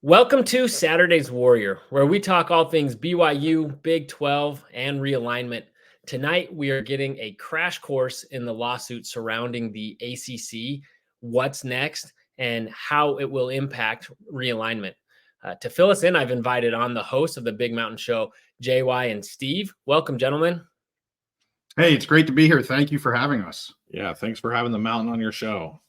Welcome to Saturday's Warrior, where we talk all things BYU, Big 12, and realignment. Tonight, we are getting a crash course in the lawsuit surrounding the ACC, what's next, and how it will impact realignment. To fill us in, I've invited on the hosts of the Big Mountain Show, JY and Steve. Welcome, gentlemen. Hey, it's great to be here. Thank you for having us. Yeah, thanks for having the Mountain on your show.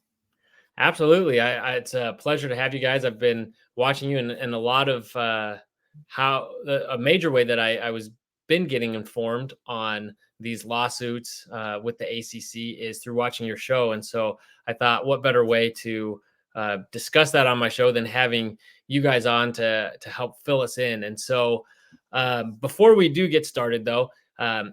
Absolutely. It's a pleasure to have you guys. I've been watching you and a lot of a major way that I was been getting informed on these lawsuits with the ACC is through watching your show. And so I thought, what better way to discuss that on my show than having you guys on to help fill us in. And so before we do get started, though,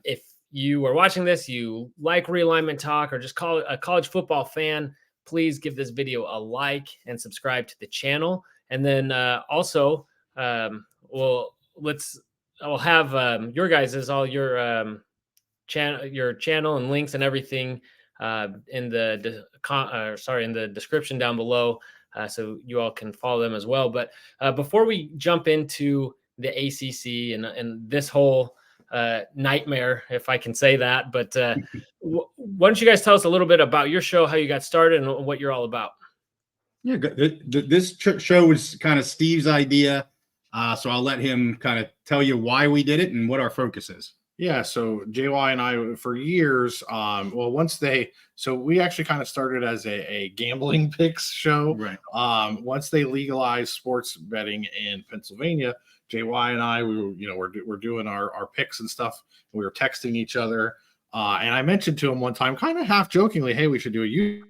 if you are watching this, you like realignment talk or just call a college football fan, please give this video a like and subscribe to the channel. And then also, we'll have your guys' all your channel and links and everything in the description down below, so you all can follow them as well. But before we jump into the ACC and this whole nightmare, if I can say that, but why don't you guys tell us a little bit about your show, how you got started, and what you're all about? Yeah, this show was kind of Steve's idea, so I'll let him kind of tell you why we did it and what our focus is. Yeah, so JY and I, for years, we actually kind of started as a gambling picks show. Right. Once they legalized sports betting in Pennsylvania, JY and I, we're doing our picks and stuff. We were texting each other, and I mentioned to him one time, kind of half jokingly, "Hey, we should do a YouTube."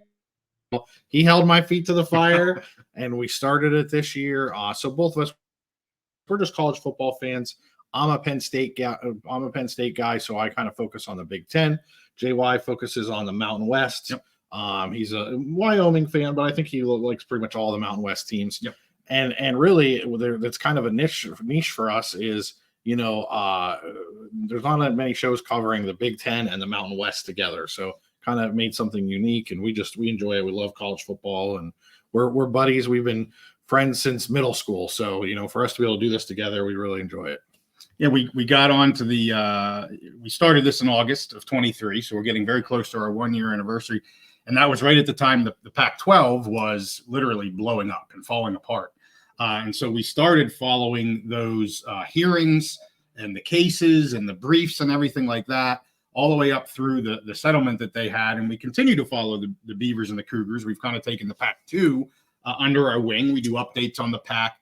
He held my feet to the fire, and we started it this year. So both of us, we're just college football fans. I'm a Penn State guy, so I kind of focus on the Big Ten. JY focuses on the Mountain West. Yep. He's a Wyoming fan, but I think he likes pretty much all the Mountain West teams. Yep. And really, that's kind of a niche for us. Is there's not that many shows covering the Big Ten and the Mountain West together. So kind of made something unique, and we enjoy it. We love college football, and we're buddies. We've been friends since middle school. So for us to be able to do this together, we really enjoy it. Yeah, we got on to we started this in August of 23, so we're getting very close to our 1-year anniversary. And that was right at the time the Pac-12 was literally blowing up and falling apart. And so we started following those hearings and the cases and the briefs and everything like that, all the way up through the settlement that they had. And we continue to follow the Beavers and the Cougars. We've kind of taken the Pac-2 under our wing. We do updates on the Pac,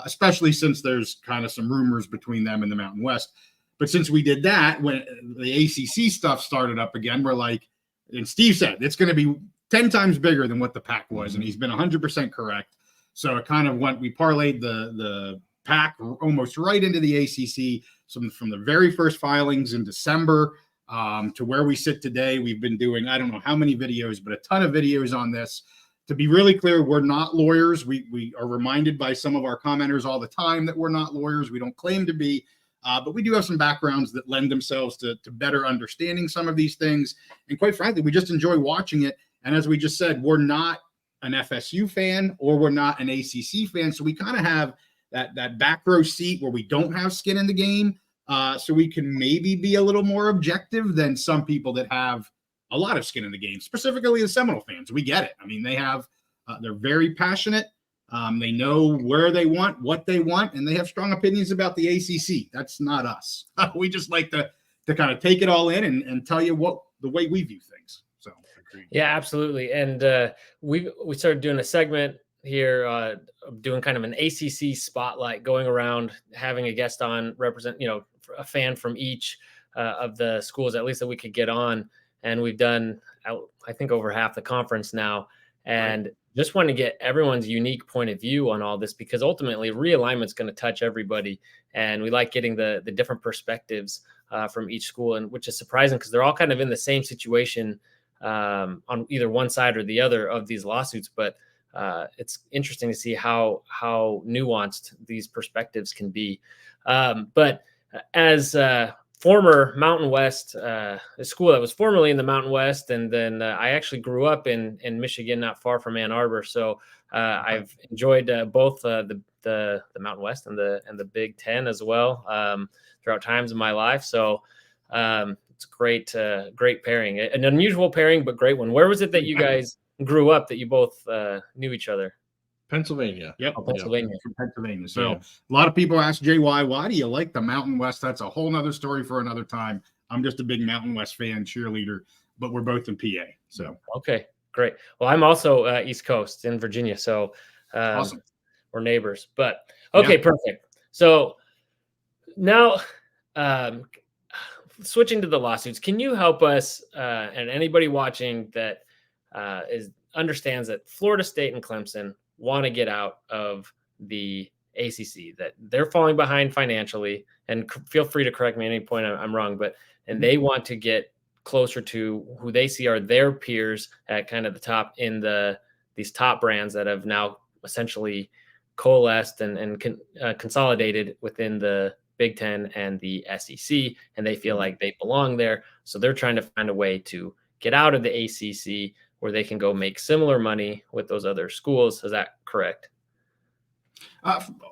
especially since there's kind of some rumors between them and the Mountain West. But since we did that, when the ACC stuff started up again, we're like, and Steve said, it's going to be 10 times bigger than what the Pac was. And he's been 100% correct. So it kind of we parlayed the Pac almost right into the ACC. So from the very first filings in December to where we sit today, we've been doing, I don't know how many videos, but a ton of videos on this. To be really clear, we're not lawyers. We are reminded by some of our commenters all the time that we're not lawyers. We don't claim to be, but we do have some backgrounds that lend themselves to better understanding some of these things. And quite frankly, we just enjoy watching it. And as we just said, we're not an FSU fan or we're not an ACC fan. So we kind of have that back row seat where we don't have skin in the game. So we can maybe be a little more objective than some people that have a lot of skin in the game, specifically the Seminole fans. We get it. I mean, they're very passionate. They know where they want, what they want, and they have strong opinions about the ACC. That's not us. We just like to kind of take it all in and tell you the way we view things. So, yeah, absolutely. And we started doing a segment here, doing kind of an ACC spotlight, going around having a guest on represent, a fan from each of the schools, at least that we could get on. And we've done, I think, over half the conference now. And just want to get everyone's unique point of view on all this, because ultimately realignment is going to touch everybody. And we like getting the different perspectives from each school, and which is surprising because they're all kind of in the same situation on either one side or the other of these lawsuits. But it's interesting to see how nuanced these perspectives can be. But as former Mountain West, a school that was formerly in the Mountain West. And then I actually grew up in Michigan, not far from Ann Arbor. So I've enjoyed both the the Mountain West and the Big Ten as well throughout times of my life. So it's great pairing, an unusual pairing, but great one. Where was it that you guys grew up, that you both knew each other? Pennsylvania. Yep. Oh, Pennsylvania. From Pennsylvania. So a lot of people ask JY, why do you like the Mountain West? That's a whole nother story for another time. I'm just a big Mountain West fan, cheerleader, but we're both in PA. So okay, great. Well, I'm also East Coast in Virginia, so awesome. We're neighbors. But okay, perfect. So now switching to the lawsuits, can you help us and anybody watching that understands that Florida State and Clemson want to get out of the ACC, that they're falling behind financially, and feel free to correct me at any point I'm wrong, and they want to get closer to who they see are their peers at kind of the top in these top brands that have now essentially coalesced and consolidated within the Big Ten and the SEC, and they feel like they belong there. So they're trying to find a way to get out of the ACC where they can go make similar money with those other schools. Is that correct?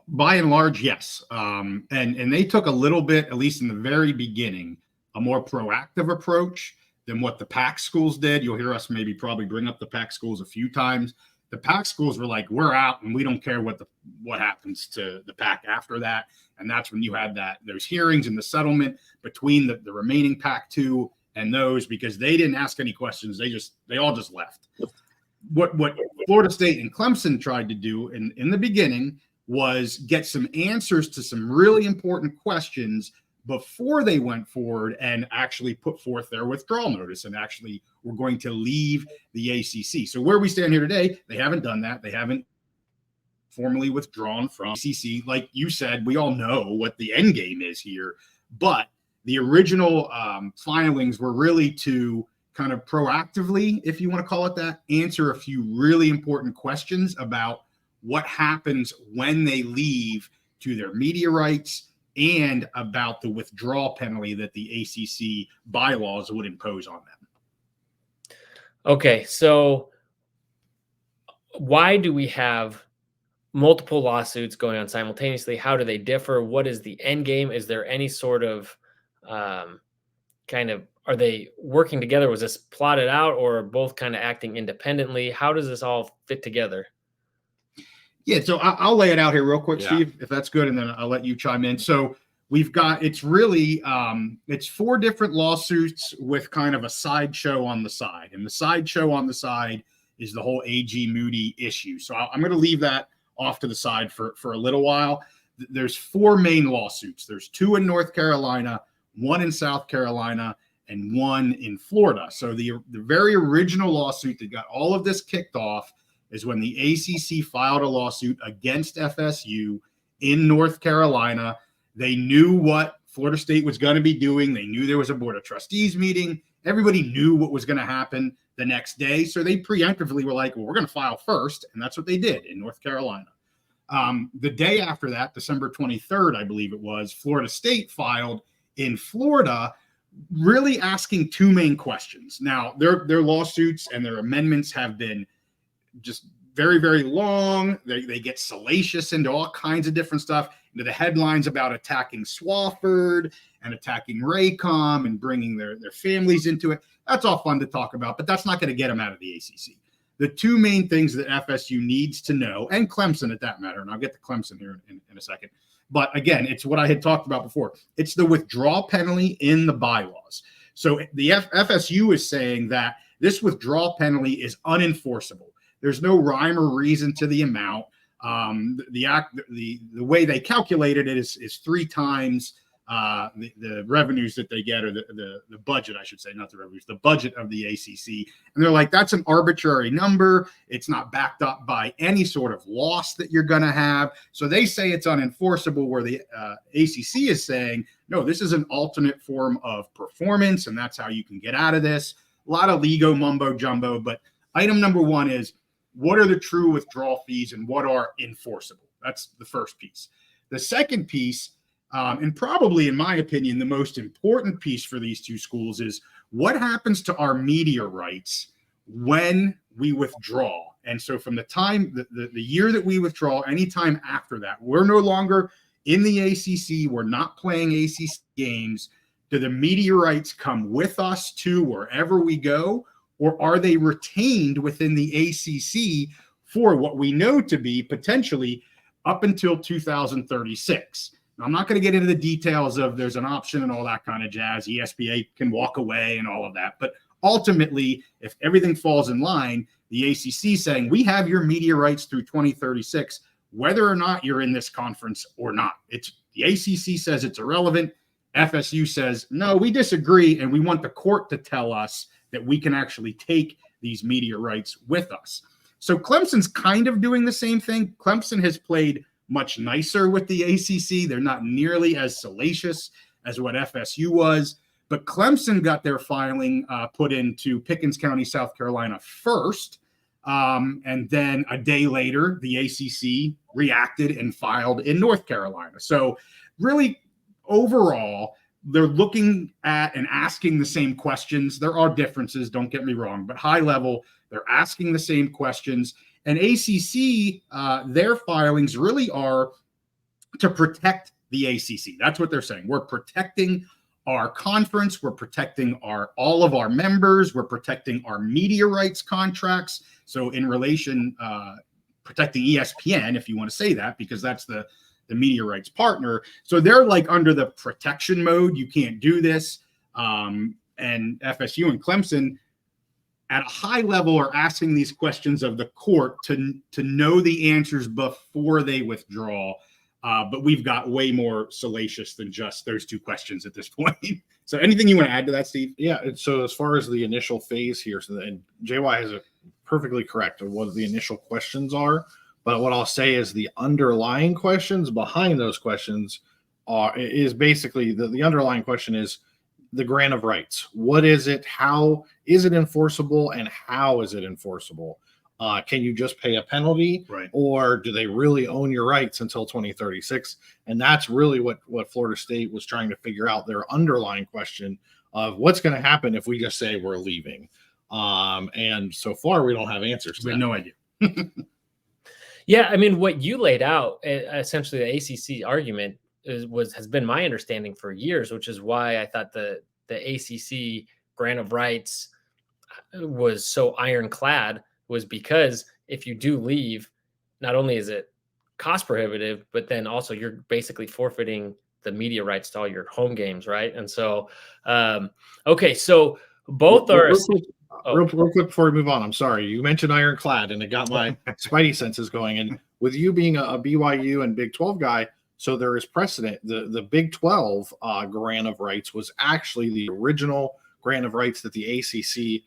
By and large, yes. And they took a little bit, at least in the very beginning, a more proactive approach than what the PAC schools did. You'll hear us probably bring up the PAC schools a few times. The PAC schools were like, we're out and we don't care what happens to the PAC after that. And that's when you had those hearings and the settlement between the remaining PAC-2 and those, because they didn't ask any questions. They all just left. What Florida State and Clemson tried to do in the beginning was get some answers to some really important questions before they went forward and actually put forth their withdrawal notice and actually were going to leave the ACC. So where we stand here today, they haven't done that. They haven't formally withdrawn from ACC. Like you said, we all know what the end game is here, but the original filings were really to kind of proactively, if you want to call it that, answer a few really important questions about what happens when they leave to their media rights and about the withdrawal penalty that the ACC bylaws would impose on them. Okay, so why do we have multiple lawsuits going on simultaneously? How do they differ? What is the end game? Is there any sort of are they working together? Was this plotted out, or are both kind of acting independently? How does this all fit together? Yeah, so I'll lay it out here real quick, Steve, if that's good, and then I'll let you chime in. So we've got, it's really, it's 4 different lawsuits with kind of a sideshow on the side. And the sideshow on the side is the whole AG Moody issue. So I'm going to leave that off to the side for a little while. There's 4 main lawsuits. There's 2 in North Carolina, 1 in South Carolina, and 1 in Florida. So the very original lawsuit that got all of this kicked off is when the ACC filed a lawsuit against FSU in North Carolina. They knew what Florida State was going to be doing. They knew there was a Board of Trustees meeting. Everybody knew what was going to happen the next day. So they preemptively were like, well, we're going to file first. And that's what they did in North Carolina. The day after that, December 23rd, I believe it was, Florida State filed in Florida, really asking 2 main questions. Now, their lawsuits and their amendments have been just very, very long. They get salacious into all kinds of different stuff, into the headlines about attacking Swafford and attacking Raycom and bringing their families into it. That's all fun to talk about, but that's not going to get them out of the ACC. The 2 main things that FSU needs to know, and Clemson at that matter, and I'll get to Clemson here in a second, but again, it's what I had talked about before. It's the withdrawal penalty in the bylaws. So the FSU is saying that this withdrawal penalty is unenforceable. There's no rhyme or reason to the amount. The way they calculated it is 3 times the revenues that they get, or the budget, I should say, not the revenues, the budget of the ACC. And they're like, that's an arbitrary number. It's not backed up by any sort of loss that you're going to have. So they say it's unenforceable, where the ACC is saying, no, this is an alternate form of performance, and that's how you can get out of this. A lot of legal mumbo jumbo, but item number 1 is, what are the true withdrawal fees and what are enforceable? That's the first piece. The second piece, and probably in my opinion, the most important piece for these 2 schools, is what happens to our media rights when we withdraw. And so from the time, the year that we withdraw, anytime after that, we're no longer in the ACC. We're not playing ACC games. Do the media rights come with us to wherever we go, or are they retained within the ACC for what we know to be potentially up until 2036? Now, I'm not going to get into the details of there's an option and all that kind of jazz. ESPN can walk away and all of that. But ultimately, if everything falls in line, the ACC saying we have your media rights through 2036, whether or not you're in this conference or not. It's the ACC says it's irrelevant. FSU says, no, we disagree, and we want the court to tell us that we can actually take these media rights with us. So Clemson's kind of doing the same thing. Clemson has played much nicer with the ACC. They're not nearly as salacious as what FSU was, but Clemson got their filing put into Pickens County, South Carolina first, and then a day later, the ACC reacted and filed in North Carolina. So really, overall, they're looking at and asking the same questions. There are differences, don't get me wrong, but high level, they're asking the same questions. And ACC, their filings really are to protect the ACC. That's what they're saying. We're protecting our conference. We're protecting all of our members. We're protecting our media rights contracts. So in relation, protecting ESPN, if you want to say that, because that's the media rights partner. So they're like under the protection mode. You can't do this. And FSU and Clemson at a high level are asking these questions of the court to know the answers before they withdraw. But we've got way more salacious than just those two questions at this point. So anything you want to add to that, Steve? Yeah. So as far as the initial phase here, and JY has it perfectly correct of what the initial questions are. But what I'll say is the underlying questions behind those questions is basically the underlying question is the grant of rights. What is it? How is it enforceable? And how is it enforceable? Can you just pay a penalty? Right. Or do they really own your rights until 2036? And that's really what Florida State was trying to figure out, their underlying question of what's going to happen if we just say we're leaving. And so far, we don't have answers to that. We have no idea. Yeah, I mean, what you laid out, essentially the ACC argument has been my understanding for years, which is why I thought the ACC grant of rights was so ironclad, was because if you do leave, not only is it cost prohibitive, but then also you're basically forfeiting the media rights to all your home games, right? And so, okay, so both are... Real quick before we move on, I'm sorry. You mentioned ironclad, and it got my spidey senses going. And with you being a BYU and Big 12 guy, so there is precedent. The Big 12 grant of rights was actually the original grant of rights that the ACC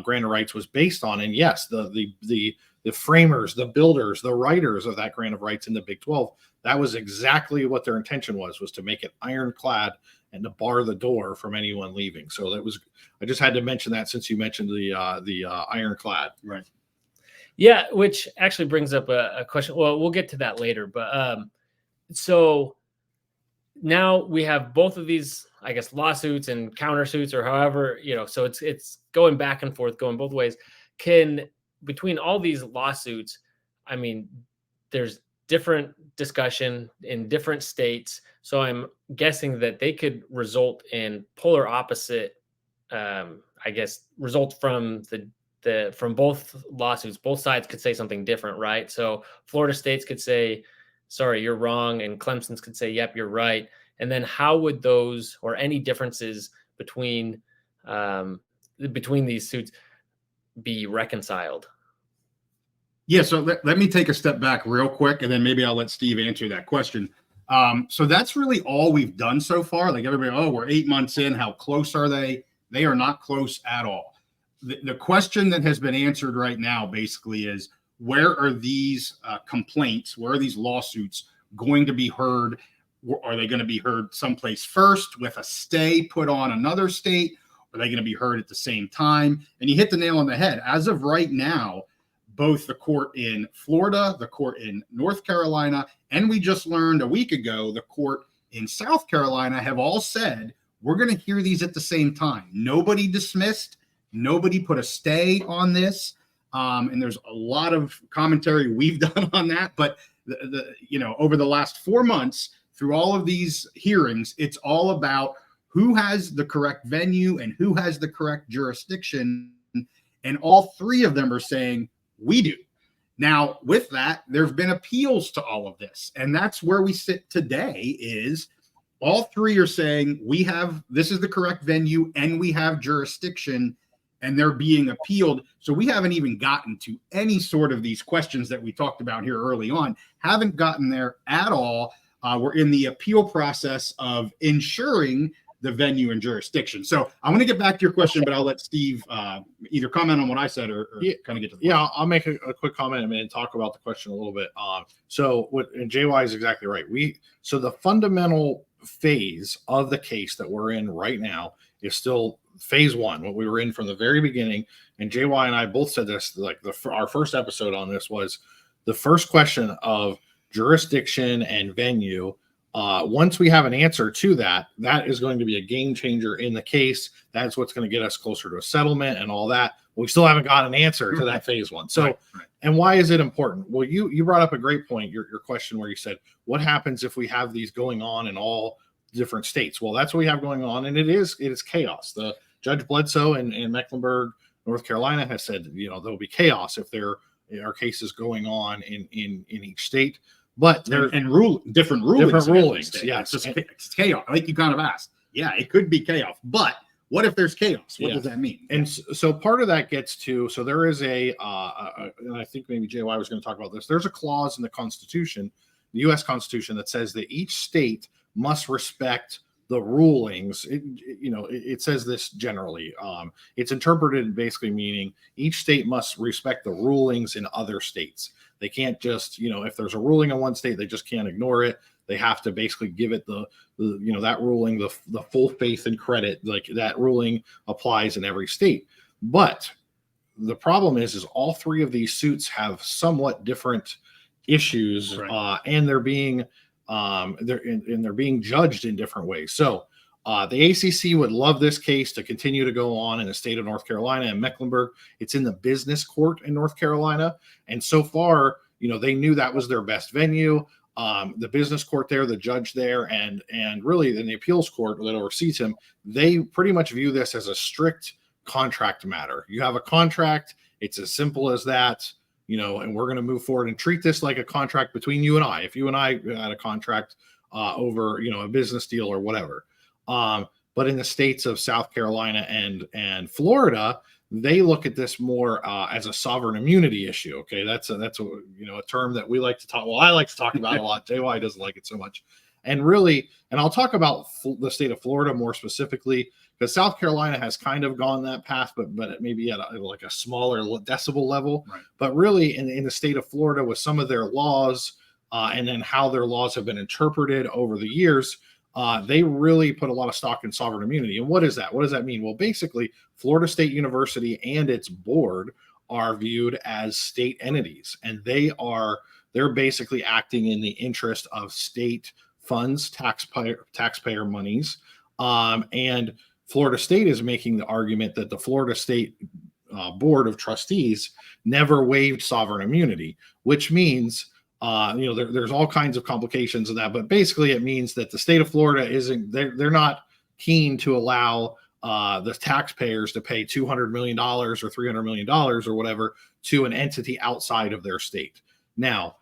grant of rights was based on. And yes, the framers, the builders, the writers of that grant of rights in the Big 12, that was exactly what their intention was to make it ironclad and to bar the door from anyone leaving. So that was, I just had to mention that since you mentioned the ironclad. Right. Yeah, which actually brings up a question. Well, we'll get to that later, but so now we have both of these, I guess, lawsuits and countersuits, or however, so it's going back and forth, going both ways. Between all these lawsuits, I mean, there's different discussion in different states. So I'm guessing that they could result in polar opposite, I guess, results from from both lawsuits. Both sides could say something different, right? So Florida states could say, sorry, you're wrong. And Clemson's could say, yep, you're right. And then how would those, or any differences between these suits be reconciled? Yeah, so let me take a step back real quick, and then maybe I'll let Steve answer that question. So that's really all we've done so far. Like everybody, we're 8 months in. How close are they? They are not close at all. The question that has been answered right now basically is, where are these complaints, where are these lawsuits going to be heard? Are they going to be heard someplace first with a stay put on another state? Are they going to be heard at the same time? And you hit the nail on the head. As of right now, both the court in Florida, the court in North Carolina, and we just learned a week ago, the court in South Carolina have all said, we're going to hear these at the same time. Nobody dismissed. Nobody put a stay on this. And there's a lot of commentary we've done on that. But over the last 4 months, through all of these hearings, it's all about who has the correct venue and who has the correct jurisdiction. And all three of them are saying, we do. Now, with that, there have been appeals to all of this. And that's where we sit today is all three are saying this is the correct venue and we have jurisdiction, and they're being appealed. So we haven't even gotten to any sort of these questions that we talked about here early on, haven't gotten there at all. We're in the appeal process of ensuring the venue and jurisdiction. So I want to get back to your question, but I'll let Steve either comment on what I said or kind of get to the question. I'll make a quick comment and talk about the question a little bit. And JY is exactly right. So the fundamental phase of the case that we're in right now is still phase one, what we were in from the very beginning. And JY and I both said this, like our first episode on this was the first question of jurisdiction and venue. Once we have an answer to that, that is going to be a game changer in the case. That's what's going to get us closer to a settlement and all that. We still haven't got an answer to that phase one. So, right. And why is it important? Well, you brought up a great point, your question where you said, what happens if we have these going on in all different states? Well, that's what we have going on. And it is chaos. The Judge Bledsoe in Mecklenburg, North Carolina has said, there'll be chaos if there are cases going on in each state. But there and different rulings. Yeah, it's chaos. Like you kind of asked. Yeah, it could be chaos. But what if there's chaos? What does that mean? And so part of that gets to, so there is and I think maybe JY was going to talk about this. There's a clause in the Constitution, the U.S. Constitution, that says that each state must respect the rulings. It says this generally. It's interpreted basically meaning each state must respect the rulings in other states. They can't just, if there's a ruling in one state, they just can't ignore it. They have to basically give it the that ruling, the full faith and credit, like that ruling applies in every state. But the problem is all three of these suits have somewhat different issues, right. And they're being judged in different ways. So the ACC would love this case to continue to go on in the state of North Carolina and Mecklenburg. It's in the business court in North Carolina. And so far, they knew that was their best venue. The business court there, the judge there, and really in the appeals court that oversees him, they pretty much view this as a strict contract matter. You have a contract. It's as simple as that, and we're going to move forward and treat this like a contract between you and I. If you and I had a contract over, a business deal or whatever. But in the states of South Carolina and Florida, they look at this more as a sovereign immunity issue. Okay, that's a term that we like to talk. Well, I like to talk about a lot. JY doesn't like it so much. And really, and I'll talk about the state of Florida more specifically, because South Carolina has kind of gone that path, but it may be at a smaller decibel level. Right. But really, in the state of Florida, with some of their laws and then how their laws have been interpreted over the years. They really put a lot of stock in sovereign immunity. And what is that? What does that mean? Well, basically, Florida State University and its board are viewed as state entities, and they're basically acting in the interest of state funds, taxpayer monies. And Florida State is making the argument that the Florida State Board of Trustees never waived sovereign immunity, which means there's all kinds of complications of that, but basically it means that the state of Florida they're not keen to allow the taxpayers to pay $200 million or $300 million or whatever to an entity outside of their state. Now,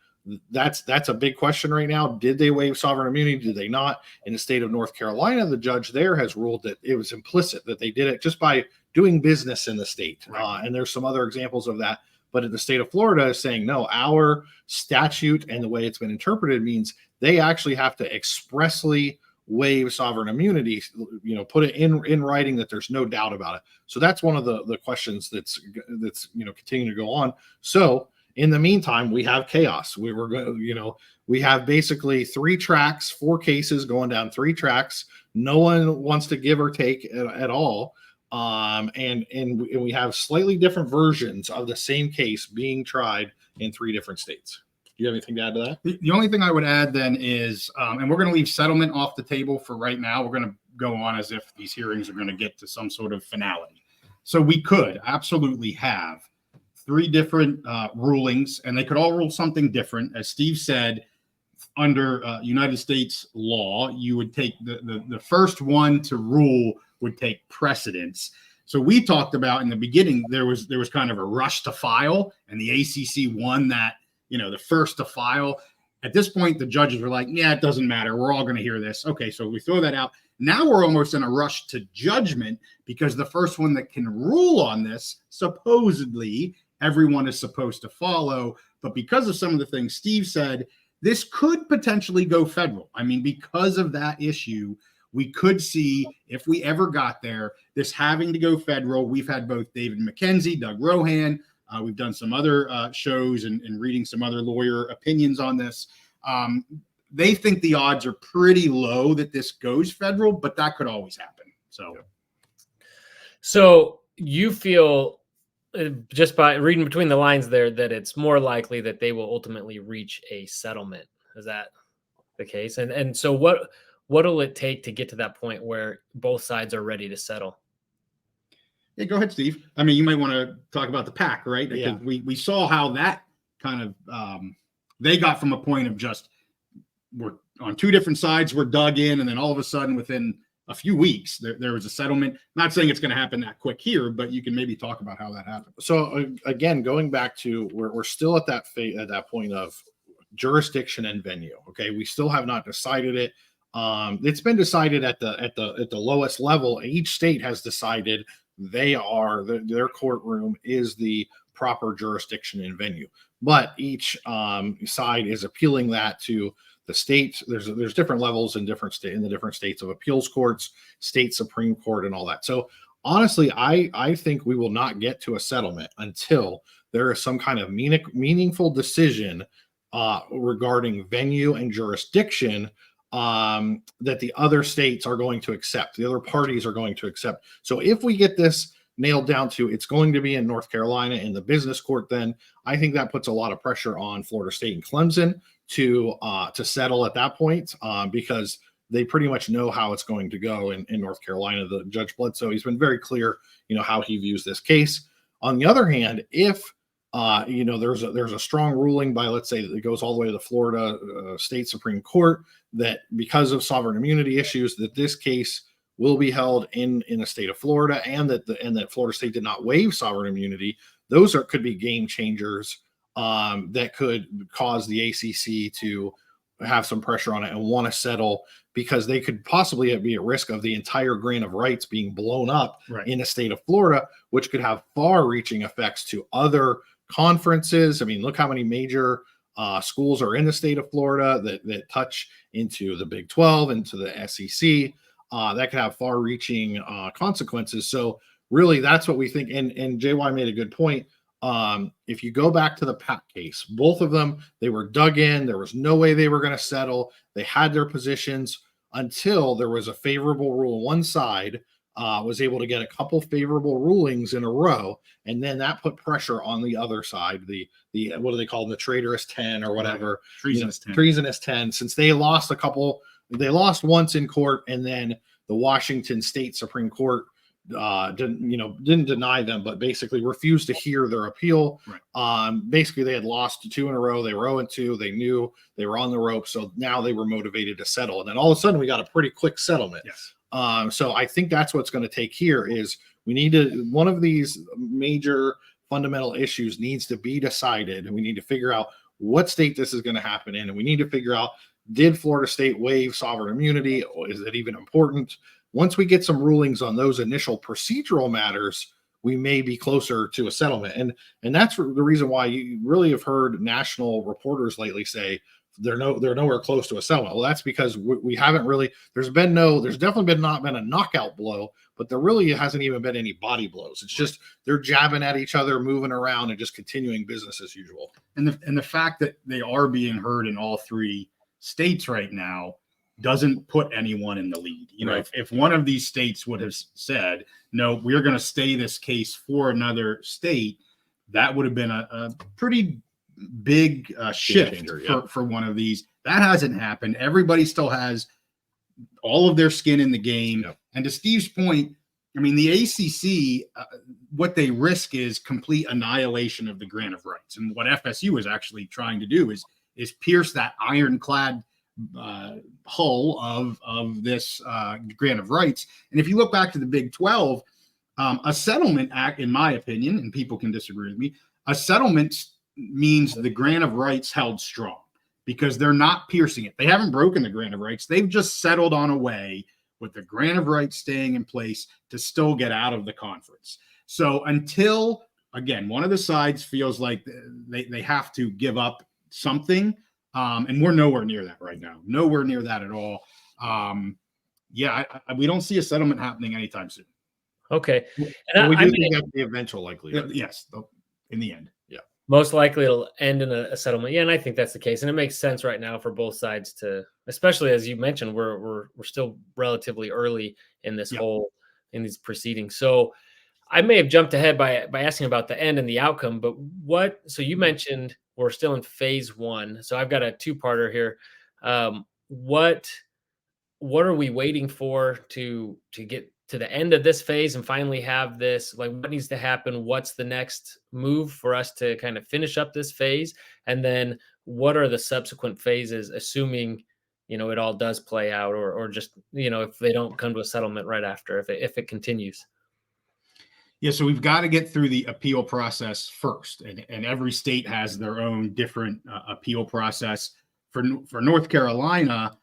that's a big question right now. Did they waive sovereign immunity? Did they not? In the state of North Carolina, the judge there has ruled that it was implicit, that they did it just by doing business in the state. Right. And there's some other examples of that. But in the state of Florida is saying, no, our statute and the way it's been interpreted means they actually have to expressly waive sovereign immunity, put it in writing that there's no doubt about it. So that's one of the questions that's continuing to go on. So in the meantime, we have chaos. We have basically 4 cases going down 3 tracks. No one wants to give or take at all. And we have slightly different versions of the same case being tried in 3 different states. Do you have anything to add to that? The only thing I would add then is, and we're going to leave settlement off the table for right now. We're going to go on as if these hearings are going to get to some sort of finality. So we could absolutely have three different rulings, and they could all rule something different. As Steve said, under United States law, you would take the first one to rule would take precedence. So we talked about in the beginning, there was kind of a rush to file, and the ACC won that, the first to file. At this point, the judges were like, yeah, it doesn't matter. We're all going to hear this. Okay, so we throw that out. Now we're almost in a rush to judgment because the first one that can rule on this, supposedly, everyone is supposed to follow. But because of some of the things Steve said, this could potentially go federal. I mean, because of that issue, we could see, if we ever got there, this having to go federal. We've had both David McKenzie, Doug Rohan. We've done some other shows and reading some other lawyer opinions on this. They think the odds are pretty low that this goes federal, but that could always happen. So you feel, just by reading between the lines there, that it's more likely that they will ultimately reach a settlement. Is that the case? And so what'll it take to get to that point where both sides are ready to settle? Yeah, go ahead, Steve. I mean, you might want to talk about the PAC, right? Because yeah. we saw how that kind of they got from a point of just we're on two different sides, we're dug in, and then all of a sudden within a few weeks there was a settlement. Not saying it's going to happen that quick here, but you can maybe talk about how that happened. So again, going back to we're still at that point of jurisdiction and venue. Okay, we still have not decided it. It's been decided at the lowest level. Each state has decided their courtroom is the proper jurisdiction and venue, but each side is appealing that to the states. There's different levels in the different states of appeals courts, state Supreme Court, and all that. So honestly, I think we will not get to a settlement until there is some kind of meaningful decision regarding venue and jurisdiction that the other states are going to accept, the other parties are going to accept. So if we get this nailed down to it's going to be in North Carolina in the business court, then I think that puts a lot of pressure on Florida State and Clemson to settle at that point, because they pretty much know how it's going to go in North Carolina. The Judge Bledsoe, he's been very clear, how he views this case. On the other hand, if there's a strong ruling by, let's say, that it goes all the way to the Florida State Supreme Court, that because of sovereign immunity issues, that this case will be held in the state of Florida, and that Florida State did not waive sovereign immunity. Those could be game changers that could cause the ACC to have some pressure on it and want to settle, because they could possibly be at risk of the entire grant of rights being blown up in the state of Florida, which could have far-reaching effects to other conferences. I mean, look how many major schools are in the state of Florida that touch into the Big 12, into the SEC. That could have far-reaching consequences. So really, that's what we think. And JY made a good point. If you go back to the PAC case, both of them, they were dug in. There was no way they were going to settle. They had their positions until there was a favorable rule. One side was able to get a couple favorable rulings in a row, and then that put pressure on the other side. The what do they call them? The traitorous 10 or whatever. Treasonous 10. Treasonous 10. Since they lost they lost once in court, and then the Washington State Supreme Court didn't deny them, but basically refused to hear their appeal. Basically, they had lost 2 in a row. They were 0-2. They knew they were on the rope, so now they were motivated to settle. And then all of a sudden, we got a pretty quick settlement. Yes. So I think that's what's going to take here is we need to, one of these major fundamental issues needs to be decided, and we need to figure out what state this is going to happen in, and we need to figure out, did Florida State waive sovereign immunity, or is it even important? Once we get some rulings on those initial procedural matters, we may be closer to a settlement. And that's the reason why you really have heard national reporters lately say they're nowhere close to a settlement. Well, that's because we haven't really, there's definitely not been a knockout blow, but there really hasn't even been any body blows. It's just they're jabbing at each other, moving around, and just continuing business as usual. And the fact that they are being heard in all 3 states right now doesn't put anyone in the lead. If one of these states would have said, no, we're going to stay this case for another state, that would have been a pretty big shift changer, for one of these. That hasn't happened. Everybody still has all of their skin in the game. And to Steve's point, I mean, the ACC, what they risk is complete annihilation of the grant of rights. And what FSU is actually trying to do is pierce that ironclad hull of this grant of rights. And if you look back to the Big 12, a settlement act, in my opinion, and people can disagree with me, a settlement means the grant of rights held strong because they're not piercing it. They haven't broken the grant of rights. They've just settled on a way with the grant of rights staying in place to still get out of the conference. So until, again, one of the sides feels like they have to give up something, and we're nowhere near that right now. Nowhere near that at all. We don't see a settlement happening anytime soon. Okay. And we do think that's the eventual likelihood. Yes, in the end. Yeah. Most likely it'll end in a settlement. Yeah, and I think that's the case. And it makes sense right now for both sides to, especially as you mentioned, we're still relatively early in this in these proceedings. So I may have jumped ahead by asking about the end and the outcome, but so you mentioned we're still in phase 1. So I've got a two-parter here. What are we waiting for to get to the end of this phase and finally have this, like what needs to happen? What's the next move for us to kind of finish up this phase? And then what are the subsequent phases, assuming, it all does play out or just, if they don't come to a settlement right after, if it continues? Yeah. So we've got to get through the appeal process first. And every state has their own different appeal process. For North Carolina,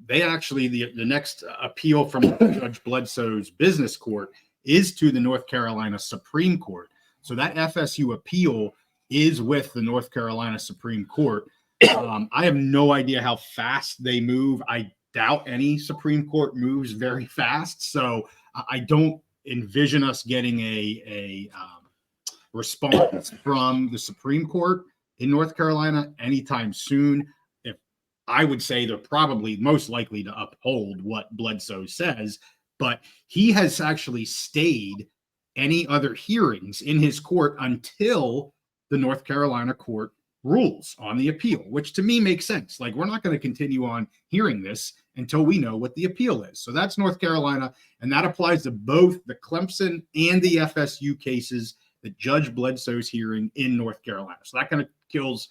they actually, the next appeal from Judge Bledsoe's business court is to the North Carolina Supreme Court. So that FSU appeal is with the North Carolina Supreme Court. I have no idea how fast they move. I doubt any Supreme Court moves very fast. So I don't envision us getting a response from the Supreme Court in North Carolina anytime soon. I would say they're probably most likely to uphold what Bledsoe says, but he has actually stayed any other hearings in his court until the North Carolina court rules on the appeal, which to me makes sense. Like, we're not going to continue on hearing this until we know what the appeal is. So that's North Carolina, and that applies to both the Clemson and the FSU cases that Judge Bledsoe's hearing in North Carolina. So that kind of kills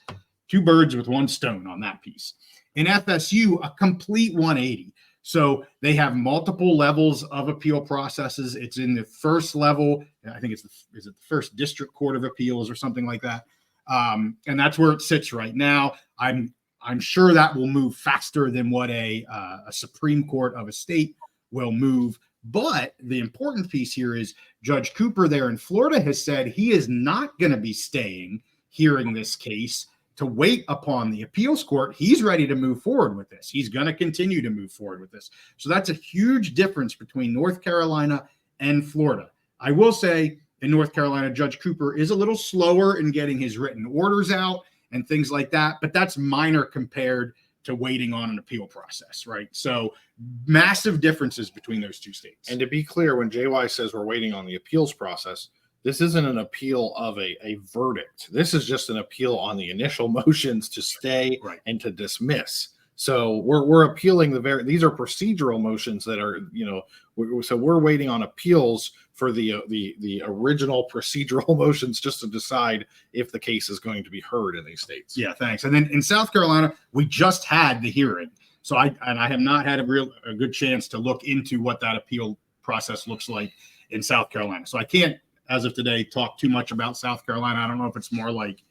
two birds with one stone on that piece. In FSU, a complete 180. So they have multiple levels of appeal processes. It's in the first level. I think is it the first district court of appeals or something like that. And that's where it sits right now. I'm sure that will move faster than what a Supreme Court of a state will move. But the important piece here is Judge Cooper there in Florida has said he is not going to be staying hearing this case to wait upon the appeals court. He's ready to move forward with this. He's going to continue to move forward with this. So that's a huge difference between North Carolina and Florida. I will say in North Carolina, Judge Cooper is a little slower in getting his written orders out and things like that, but that's minor compared to waiting on an appeal process, right? So massive differences between those two states. And to be clear, when JY says we're waiting on the appeals process, this isn't an appeal of a verdict. This is just an appeal on the initial motions to stay and to dismiss. So we're appealing these are procedural motions that are, so we're waiting on appeals for the original procedural motions just to decide if the case is going to be heard in these states. Yeah, thanks. And then in South Carolina, we just had the hearing. So I have not had a good chance to look into what that appeal process looks like in South Carolina. So I can't, as of today, talk too much about South Carolina. I don't know if it's more like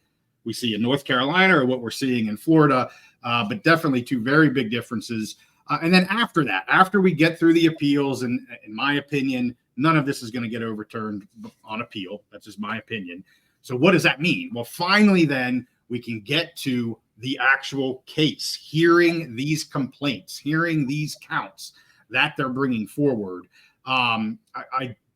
we see in North Carolina or what we're seeing in Florida, but definitely two very big differences. And then after that, after we get through the appeals, and in my opinion, none of this is going to get overturned on appeal. That's just my opinion. So what does that mean? Well, finally, then we can get to the actual case, hearing these complaints, hearing these counts that they're bringing forward.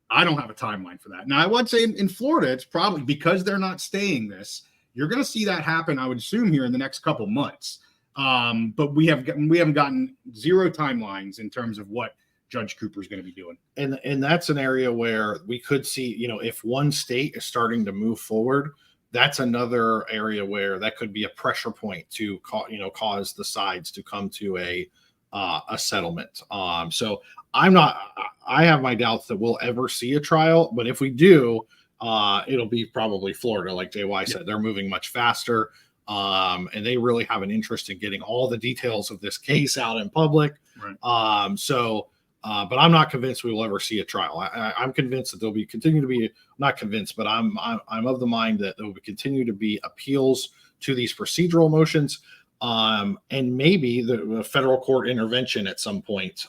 I don't have a timeline for that. Now, I would say in Florida, it's probably because they're not staying this. You're going to see that happen, I would assume, here in the next couple months. But we haven't gotten zero timelines in terms of what Judge Cooper is going to be doing. And that's an area where we could see, if one state is starting to move forward, that's another area where that could be a pressure point to cause the sides to come to a a settlement. So I have my doubts that we'll ever see a trial, but if we do, it'll be probably Florida, like JY said. They're moving much faster, and they really have an interest in getting all the details of this case out in public. Right. But I'm not convinced we will ever see a trial. I'm convinced that there'll be continue to be, not convinced, but I'm of the mind that there will continue to be appeals to these procedural motions, and maybe the federal court intervention at some point.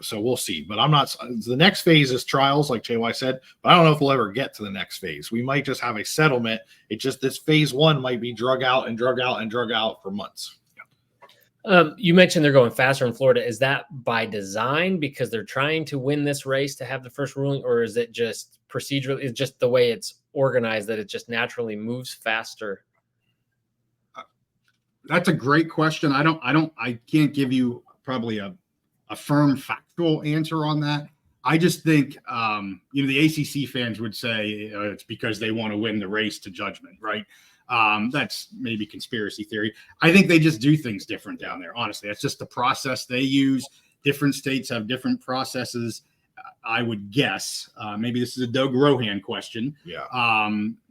So we'll see. But I'm not. The next phase is trials, like JY said. But I don't know if we'll ever get to the next phase. We might just have a settlement. It just this phase one might be drug out and drug out and drug out for months. You mentioned they're going faster in Florida. Is that by design because they're trying to win this race to have the first ruling, or is it just procedural? Is just the way it's organized that it just naturally moves faster? That's a great question. I can't give you probably a firm factual answer on that. I just think, the ACC fans would say it's because they want to win the race to judgment, right? That's maybe conspiracy theory. I think they just do things different down there. Honestly, that's just the process they use. Different states have different processes. I would guess. Maybe this is a Doug Rohan question. Yeah.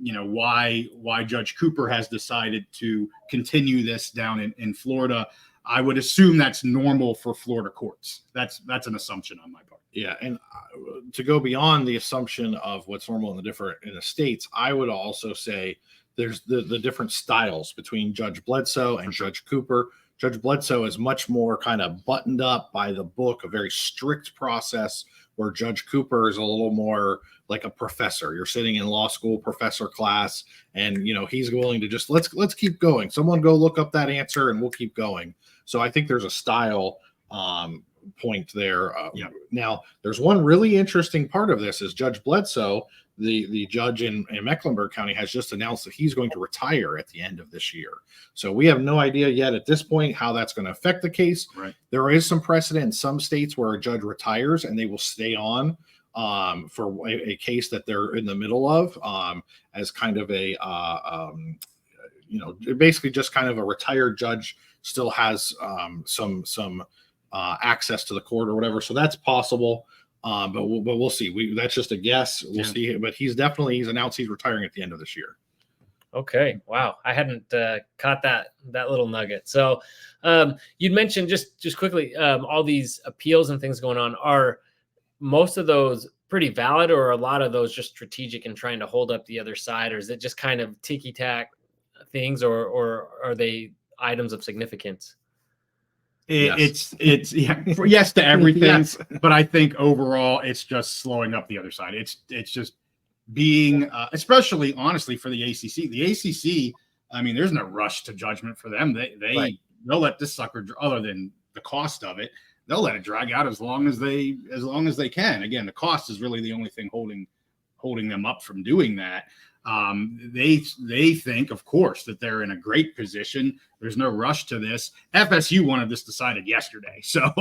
Why Judge Cooper has decided to continue this down in Florida. I would assume that's normal for Florida courts. That's an assumption on my part. Yeah, and to go beyond the assumption of what's normal in the states, I would also say there's the different styles between Judge Bledsoe and Judge Cooper. Judge Bledsoe is much more kind of buttoned up by the book, a very strict process, where Judge Cooper is a little more like a professor. You're sitting in law school professor class, and he's willing to just let's keep going. Someone go look up that answer, and we'll keep going. So I think there's a style point there. Now, there's one really interesting part of this is Judge Bledsoe, the judge in Mecklenburg County, has just announced that he's going to retire at the end of this year. So we have no idea yet at this point how that's going to affect the case. Right. There is some precedent in some states where a judge retires and they will stay on for a case that they're in the middle of, as kind of a basically just kind of a retired judge still has some access to the court or whatever. So that's possible. But we'll see. That's just a guess. We'll see. But he's announced he's retiring at the end of this year. Okay. Wow. I hadn't caught that little nugget. So you'd mentioned just quickly all these appeals and things going on. Are most of those pretty valid, or are a lot of those just strategic and trying to hold up the other side, or is it just kind of ticky-tack things, or are they items of significance? It's yes to everything. Yes. But I think overall it's just slowing up the other side. It's just being especially honestly for the ACC. The ACC, I mean, there's no rush to judgment for them. They'll let this sucker, other than the cost of it, they'll let it drag out as long as they can. Again, the cost is really the only thing holding them up from doing that. They think, of course, that they're in a great position. There's no rush to this. FSU wanted this decided yesterday. So,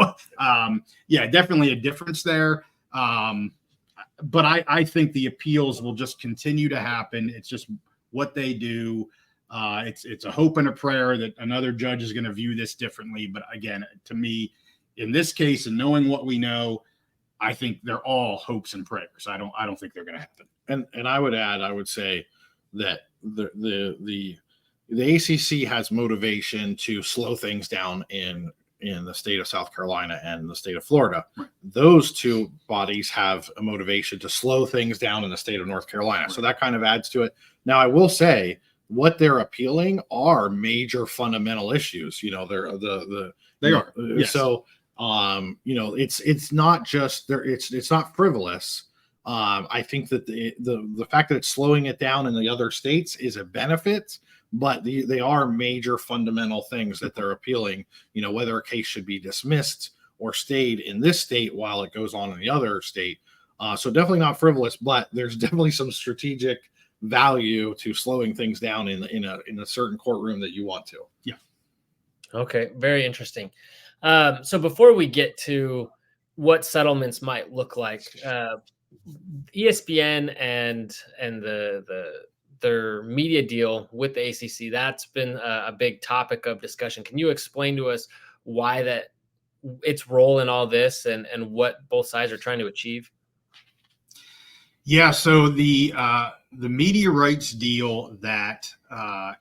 definitely a difference there. But I think the appeals will just continue to happen. It's just what they do. It's a hope and a prayer that another judge is going to view this differently. But again, to me, in this case, and knowing what we know, I think they're all hopes and prayers. I don't think they're going to happen. And I would say that the ACC has motivation to slow things down in the state of South Carolina and the state of Florida. Right. Those two bodies have a motivation to slow things down in the state of North Carolina. Right. So that kind of adds to it. Now, I will say what they're appealing are major fundamental issues. They are. Yes. So it's not just there. It's not frivolous. I think that the fact that it's slowing it down in the other states is a benefit, but they are major fundamental things that they're appealing. Whether a case should be dismissed or stayed in this state while it goes on in the other state. So definitely not frivolous, but there's definitely some strategic value to slowing things down in a certain courtroom that you want to. Yeah. Okay. Very interesting. So before we get to what settlements might look like, ESPN and their media deal with the ACC, that's been a big topic of discussion. Can you explain to us why that its role in all this and what both sides are trying to achieve? Yeah, so the media rights deal that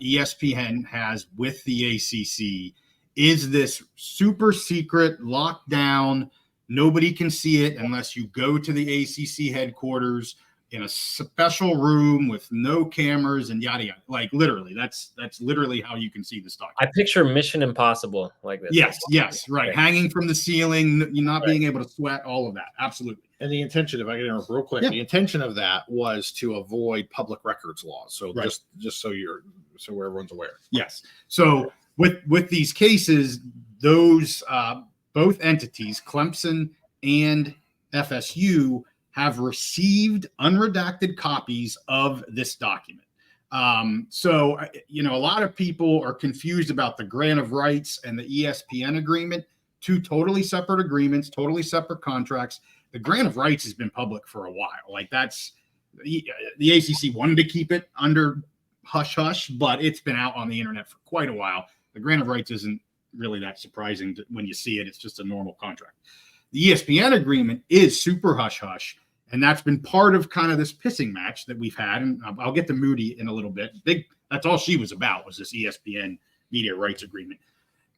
ESPN has with the ACC is this super secret lockdown. Nobody can see it unless you go to the ACC headquarters in a special room with no cameras and yada yada. Like literally, that's literally how you can see this document. I picture Mission Impossible like this. Yes, right. Okay. Hanging from the ceiling, you're not being able to sweat, all of that. Absolutely. And the intention, if I can interrupt real quick, the intention of that was to avoid public records laws. So just so everyone's aware. Yes. So with these cases, those both entities, Clemson and FSU, have received unredacted copies of this document. So a lot of people are confused about the grant of rights and the ESPN agreement, two totally separate agreements, totally separate contracts. The grant of rights has been public for a while. Like that's the ACC wanted to keep it under hush hush, but it's been out on the internet for quite a while. The grant of rights isn't really that surprising when you see it. It's just a normal contract. The ESPN agreement is super hush hush, and that's been part of kind of this pissing match that we've had. And I'll get to Moody in a little bit. That's all she was about, was this ESPN media rights agreement.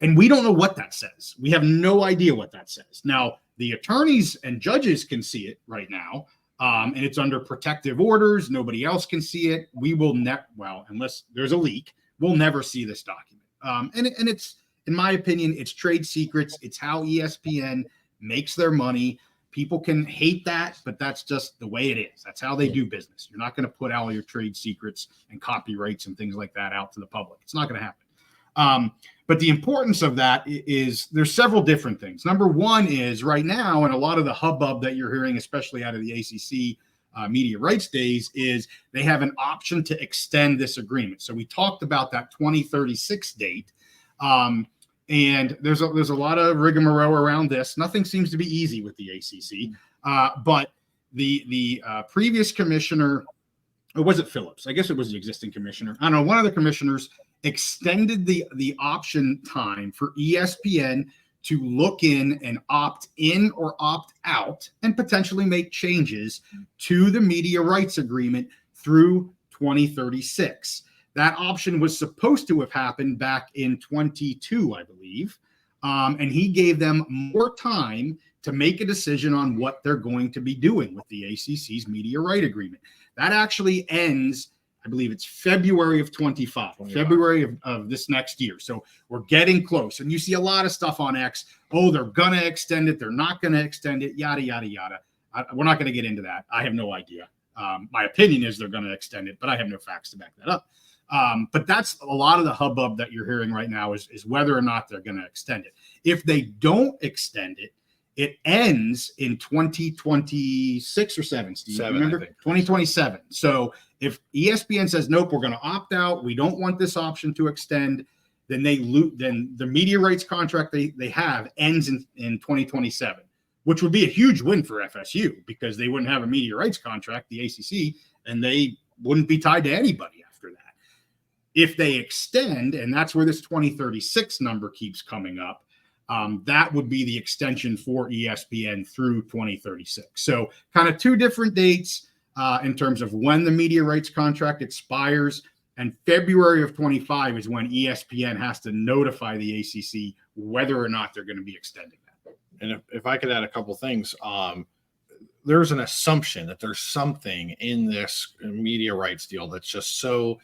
And we don't know what that says. We have no idea what that says. Now, the attorneys and judges can see it right now, and it's under protective orders. Nobody else can see it. We will unless there's a leak, we'll never see this document. And it's, in my opinion, it's trade secrets. It's how ESPN makes their money. People can hate that, but that's just the way it is. That's how they do business. You're not going to put all your trade secrets and copyrights and things like that out to the public. It's not going to happen. But the importance of that is there's several different things. Number one is right now, and a lot of the hubbub that you're hearing, especially out of the ACC media rights days, is they have an option to extend this agreement. So we talked about that 2036 date. And there's a lot of rigmarole around this. Nothing seems to be easy with the ACC. But the previous commissioner, or was it Phillips? I guess it was the existing commissioner. I don't know. One of the commissioners extended the option time for ESPN to look in and opt in or opt out and potentially make changes to the media rights agreement through 2036. That option was supposed to have happened back in 22, I believe. And he gave them more time to make a decision on what they're going to be doing with the ACC's media right agreement. That actually ends, I believe it's February of 25, February of this next year. So we're getting close. And you see a lot of stuff on X. Oh, they're going to extend it. They're not going to extend it, yada, yada, yada. We're not going to get into that. I have no idea. My opinion is they're going to extend it, but I have no facts to back that up. But that's a lot of the hubbub that you're hearing right now is whether or not they're going to extend it. If they don't extend it, it ends in 2026 or 7, Steve. Remember? 2027. So if ESPN says, nope, we're going to opt out, we don't want this option to extend, then then the media rights contract they have ends in 2027, which would be a huge win for FSU because they wouldn't have a media rights contract, the ACC, and they wouldn't be tied to anybody after that. If they extend, and that's where this 2036 number keeps coming up, that would be the extension for ESPN through 2036. So kind of two different dates in terms of when the media rights contract expires, and February of 25 is when ESPN has to notify the ACC whether or not they're going to be extending that. And if I could add a couple things, there's an assumption that there's something in this media rights deal that's just so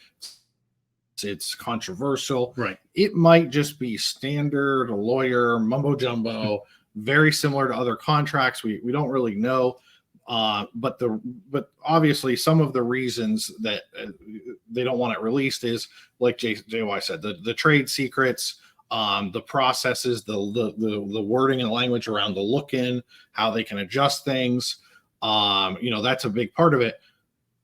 it's controversial. Right. It might just be standard lawyer mumbo jumbo, very similar to other contracts. We don't really know. But obviously some of the reasons that they don't want it released is, like JY said, the trade secrets, the processes, the wording and language around the look-in, how they can adjust things. That's a big part of it.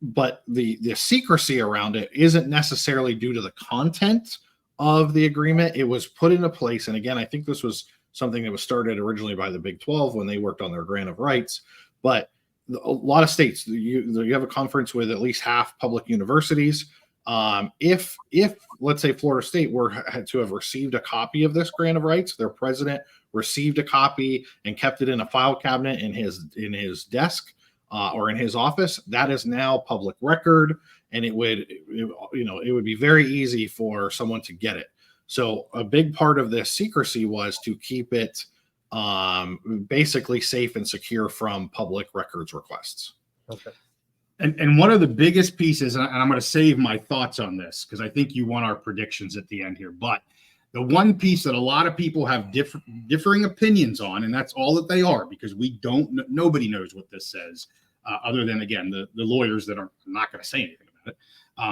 But the secrecy around it isn't necessarily due to the content of the agreement. It was put into place. And again, I think this was something that was started originally by the Big 12 when they worked on their grant of rights. But a lot of states, you have a conference with at least half public universities. If let's say Florida State had to have received a copy of this grant of rights, their president received a copy and kept it in a file cabinet in his desk or in his office, that is now public record, and it would be very easy for someone to get it. So a big part of this secrecy was to keep it basically safe and secure from public records requests. Okay. And one of the biggest pieces, and I'm going to save my thoughts on this because I think you want our predictions at the end here, but the one piece that a lot of people have differing opinions on, and that's all that they are, because nobody knows what this says, other than, again, the lawyers that are not going to say anything about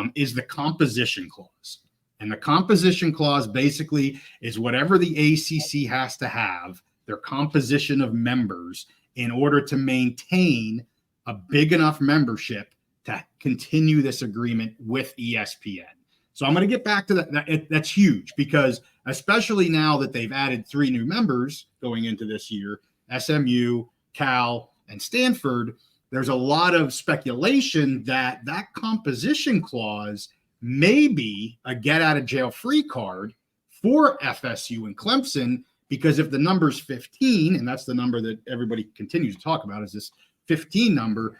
it, is the composition clause. And the composition clause basically is whatever the ACC has to have, their composition of members, in order to maintain a big enough membership to continue this agreement with ESPN. So I'm going to get back to that. That's huge, because especially now that they've added 3 new members going into this year, SMU, Cal, and Stanford, there's a lot of speculation that that composition clause may be a get out of jail free card for FSU and Clemson, because if the number's 15, and that's the number that everybody continues to talk about, is this 15 number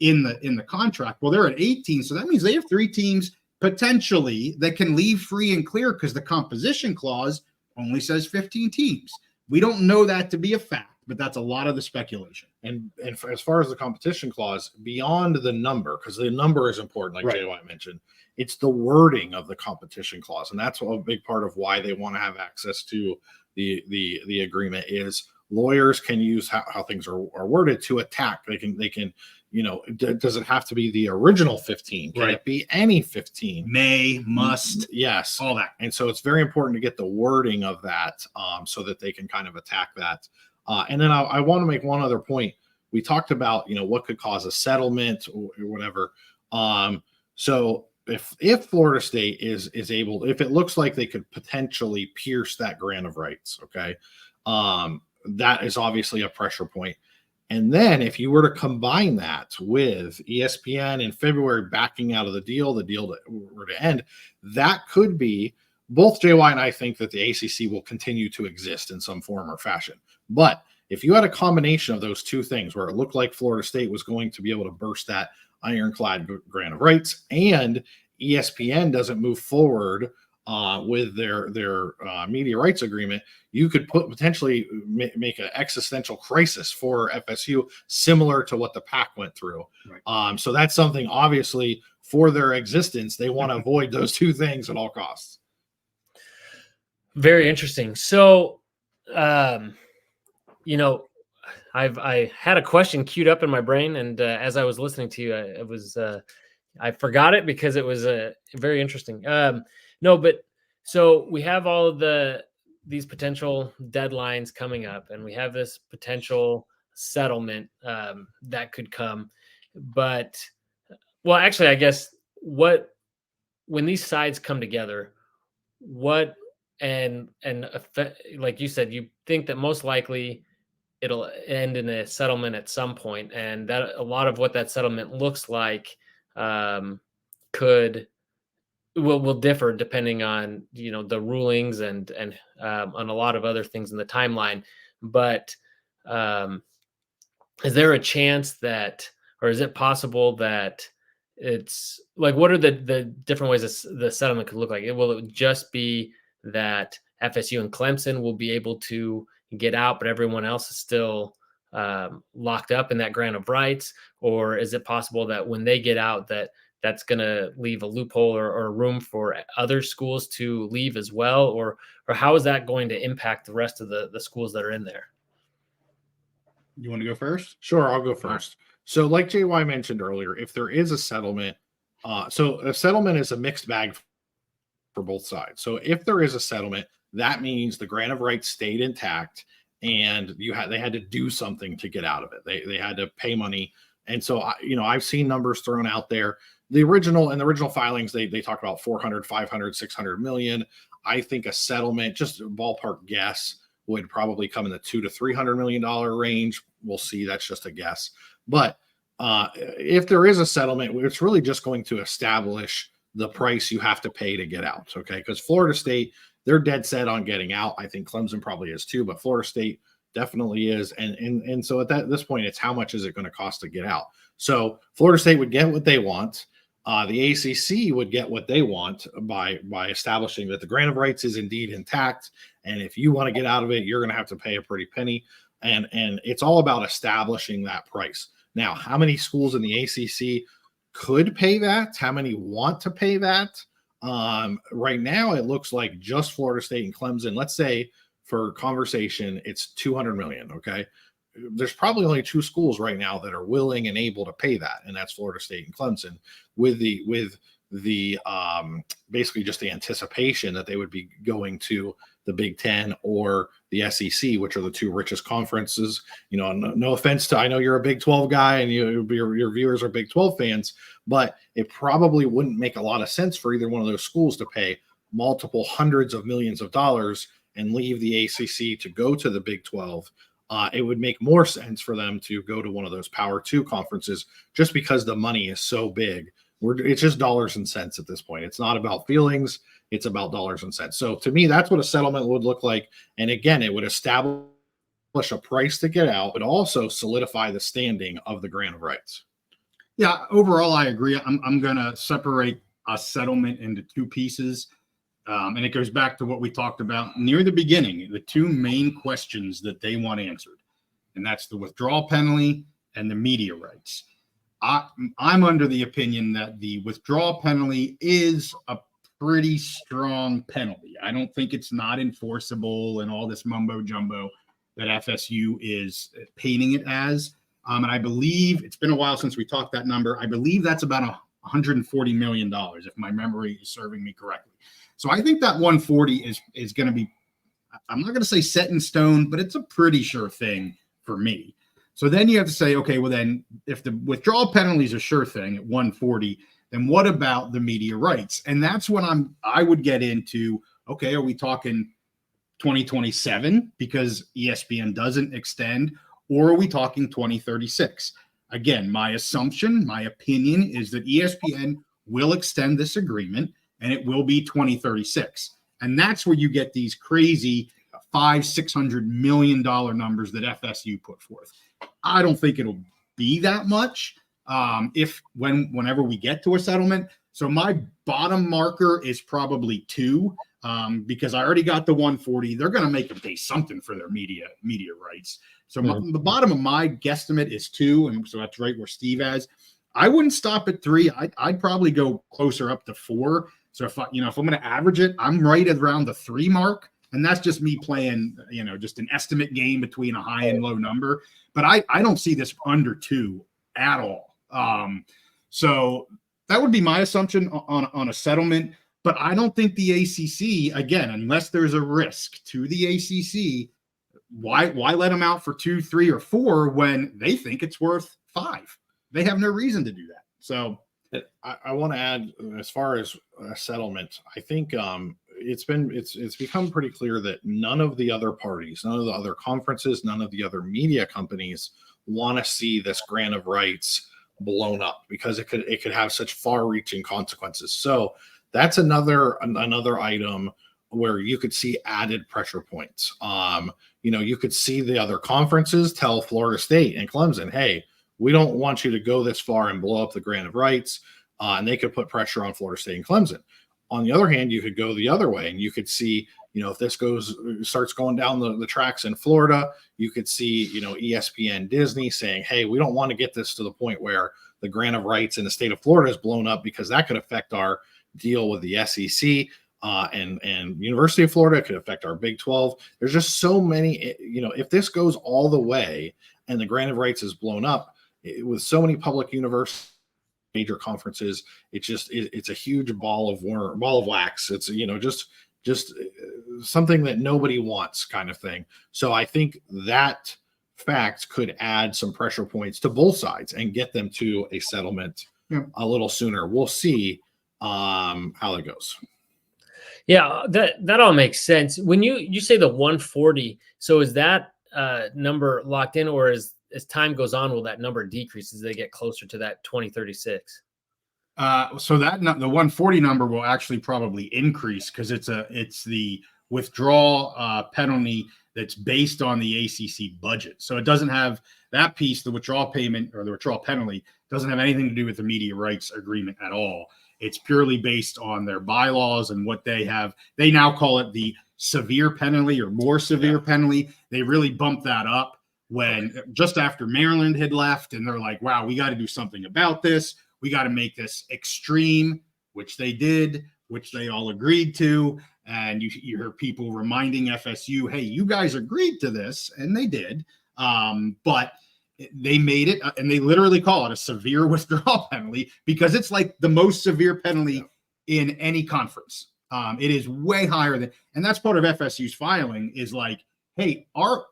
in the contract. Well, they're at 18, so that means they have 3 teams potentially that can leave free and clear, because the composition clause only says 15 teams. We don't know that to be a fact, but that's a lot of the speculation. And as far as the competition clause, beyond the number, because the number is important, like right. Jay White mentioned, it's the wording of the competition clause, and that's a big part of why they want to have access to the agreement. Is lawyers can use how things are worded to attack. They can, does it have to be the original 15? Can right. it be any 15? May, must, yes, all that. And so it's very important to get the wording of that so that they can kind of attack that. And then I want to make one other point. We talked about, what could cause a settlement or whatever. So if Florida State is able, if it looks like they could potentially pierce that grant of rights, okay, that is obviously a pressure point. And then if you were to combine that with ESPN in February backing out of the deal that were to end, that could be, both JY and I think that the ACC will continue to exist in some form or fashion. But if you had a combination of those two things where it looked like Florida State was going to be able to burst that ironclad grant of rights, and ESPN doesn't move forward with their media rights agreement, you could potentially make an existential crisis for FSU, similar to what the PAC went through. Right. So that's something, obviously, for their existence, they want to avoid those two things at all costs. Very interesting. So, I had a question queued up in my brain, and as I was listening to you, I forgot it because it was very interesting. So we have all of these potential deadlines coming up, and we have this potential settlement that could come. But, well, actually, I guess when these sides come together, and like you said, you think that most likely it'll end in a settlement at some point, and that a lot of what that settlement looks like will differ depending on the rulings and on a lot of other things in the timeline. But is there a chance that, or is it possible that it's like, what are the different ways the settlement could look like? Will it just be that FSU and Clemson will be able to get out, but everyone else is still locked up in that grant of rights? Or is it possible that when they get out, that's going to leave a loophole or room for other schools to leave as well? Or how is that going to impact the rest of the schools that are in there? You want to go first? Sure, I'll go first. So like JY mentioned earlier, if there is a settlement, so a settlement is a mixed bag for both sides. So if there is a settlement, that means the grant of rights stayed intact, and they had to do something to get out of it. They had to pay money. And so, I've seen numbers thrown out there. The original filings, they talk about 400, 500, 600 million. I think a settlement, just a ballpark guess, would probably come in the $200 to $300 million range. We'll see. That's just a guess. But if there is a settlement, it's really just going to establish the price you have to pay to get out. Okay. Because Florida State, they're dead set on getting out. I think Clemson probably is too, but Florida State definitely is. And so at this point, it's how much is it going to cost to get out? So Florida State would get what they want. The ACC would get what they want by establishing that the grant of rights is indeed intact. And if you want to get out of it, you're going to have to pay a pretty penny. And it's all about establishing that price. Now, how many schools in the ACC could pay that? How many want to pay that? Right now, it looks like just Florida State and Clemson. Let's say for conversation, it's $200 million. Okay. There's probably only 2 schools right now that are willing and able to pay that, and that's Florida State and Clemson, with the basically just the anticipation that they would be going to the Big Ten or the SEC, which are the 2 richest conferences. You know, no offense to, I know you're a Big 12 guy and your viewers are Big 12 fans, but it probably wouldn't make a lot of sense for either one of those schools to pay multiple hundreds of millions of dollars and leave the ACC to go to the Big 12. It would make more sense for them to go to one of those Power 2 conferences just because the money is so big. It's just dollars and cents at this point. It's not about feelings. It's about dollars and cents. So to me, that's what a settlement would look like. And again, it would establish a price to get out, but also solidify the standing of the grant of rights. Yeah, overall, I agree. I'm going to separate a settlement into 2 pieces. And it goes back to what we talked about near the beginning, the 2 main questions that they want answered. And that's the withdrawal penalty and the media rights. I'm under the opinion that the withdrawal penalty is a pretty strong penalty. I don't think it's not enforceable and all this mumbo jumbo that FSU is painting it as. And I believe it's been a while since we talked that number. I believe that's about $140 million, if my memory is serving me correctly. So I think that 140 is going to be, I'm not going to say set in stone, but it's a pretty sure thing for me. So then you have to say, okay, well then if the withdrawal penalty is a sure thing at 140, then what about the media rights? And that's when I would get into, okay, are we talking 2027 because ESPN doesn't extend, or are we talking 2036? Again, my assumption, my opinion is that ESPN will extend this agreement and it will be 2036. And that's where you get these crazy $500-600 million numbers that FSU put forth. I don't think it'll be that much whenever we get to a settlement. So my bottom marker is probably 2 because I already got the 140. They're going to make them pay something for their media rights. So the bottom of my guesstimate is 2, and so that's right where Steve has. I wouldn't stop at 3. I'd probably go closer up to 4. So if I'm going to average it, I'm right around the 3 mark, and that's just me playing, just an estimate game between a high and low number. But I don't see this under 2 at all. So that would be my assumption on a settlement. But I don't think the ACC, again, unless there's a risk to the ACC, why let them out for 2, 3, or 4 when they think it's worth 5? They have no reason to do that. So I want to add, as far as a settlement, I think it's become pretty clear that none of the other parties, none of the other conferences, none of the other media companies want to see this grant of rights blown up because it could have such far-reaching consequences. So that's another item where you could see added pressure points. You could see the other conferences tell Florida State and Clemson, hey, we don't want you to go this far and blow up the grant of rights. And they could put pressure on Florida State and Clemson. On the other hand, you could go the other way and you could see, if this starts going down the tracks in Florida, you could see, ESPN, Disney saying, hey, we don't want to get this to the point where the grant of rights in the state of Florida is blown up because that could affect our deal with the SEC and University of Florida. It could affect our Big 12. There's just so many, if this goes all the way and the grant of rights is blown up, with so many public universities, major conferences, it's a huge ball of wax. It's just something that nobody wants, kind of thing. So I think that fact could add some pressure points to both sides and get them to a settlement a little sooner. We'll see how that goes. Yeah, that all makes sense. When you say the 140, so is that number locked in, or as time goes on, will that number decrease as they get closer to that 2036? So the 140 number will actually probably increase because it's the withdrawal penalty that's based on the ACC budget. So it doesn't have that piece, the withdrawal payment or the withdrawal penalty doesn't have anything to do with the media rights agreement at all. It's purely based on their bylaws and what they have. They now call it the severe penalty or more severe penalty. They really bumped that up when just after Maryland had left, and they're like, wow, we got to do something about this. We got to make this extreme, which they did, which they all agreed to. And you hear people reminding FSU, hey, you guys agreed to this, and they did. But they made it, and they literally call it a severe withdrawal penalty because it's like the most severe penalty in any conference. It is way higher than, and that's part of FSU's filing is like, hey, our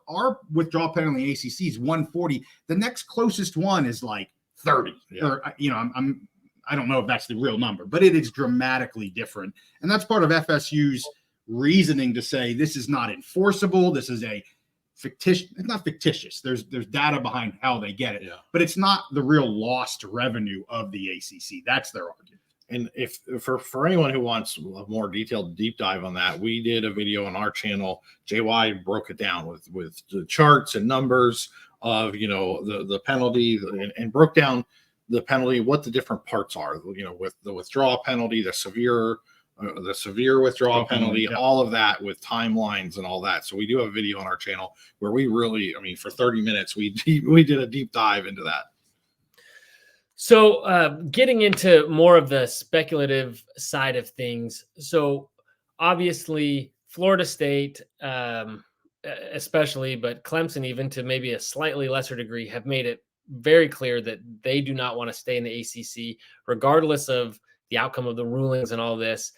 withdrawal penalty ACC is 140. The next closest one is like 30. Or I don't know if that's the real number, but it is dramatically different. And that's part of FSU's reasoning to say this is not enforceable. This is a fictitious. It's not fictitious. There's data behind how they get it, but it's not the real lost revenue of the ACC. That's their argument. And if for anyone who wants a more detailed deep dive on that, we did a video on our channel. JY broke it down with the charts and numbers of the penalty and broke down the penalty, what the different parts are. With the withdrawal penalty, the severe withdrawal penalty, all of that with timelines and all that. So we do have a video on our channel where we really, for 30 minutes, we did a deep dive into that. So getting into more of the speculative side of things. So obviously Florida State, especially, but Clemson, even to maybe a slightly lesser degree, have made it very clear that they do not want to stay in the ACC, regardless of the outcome of the rulings and all this.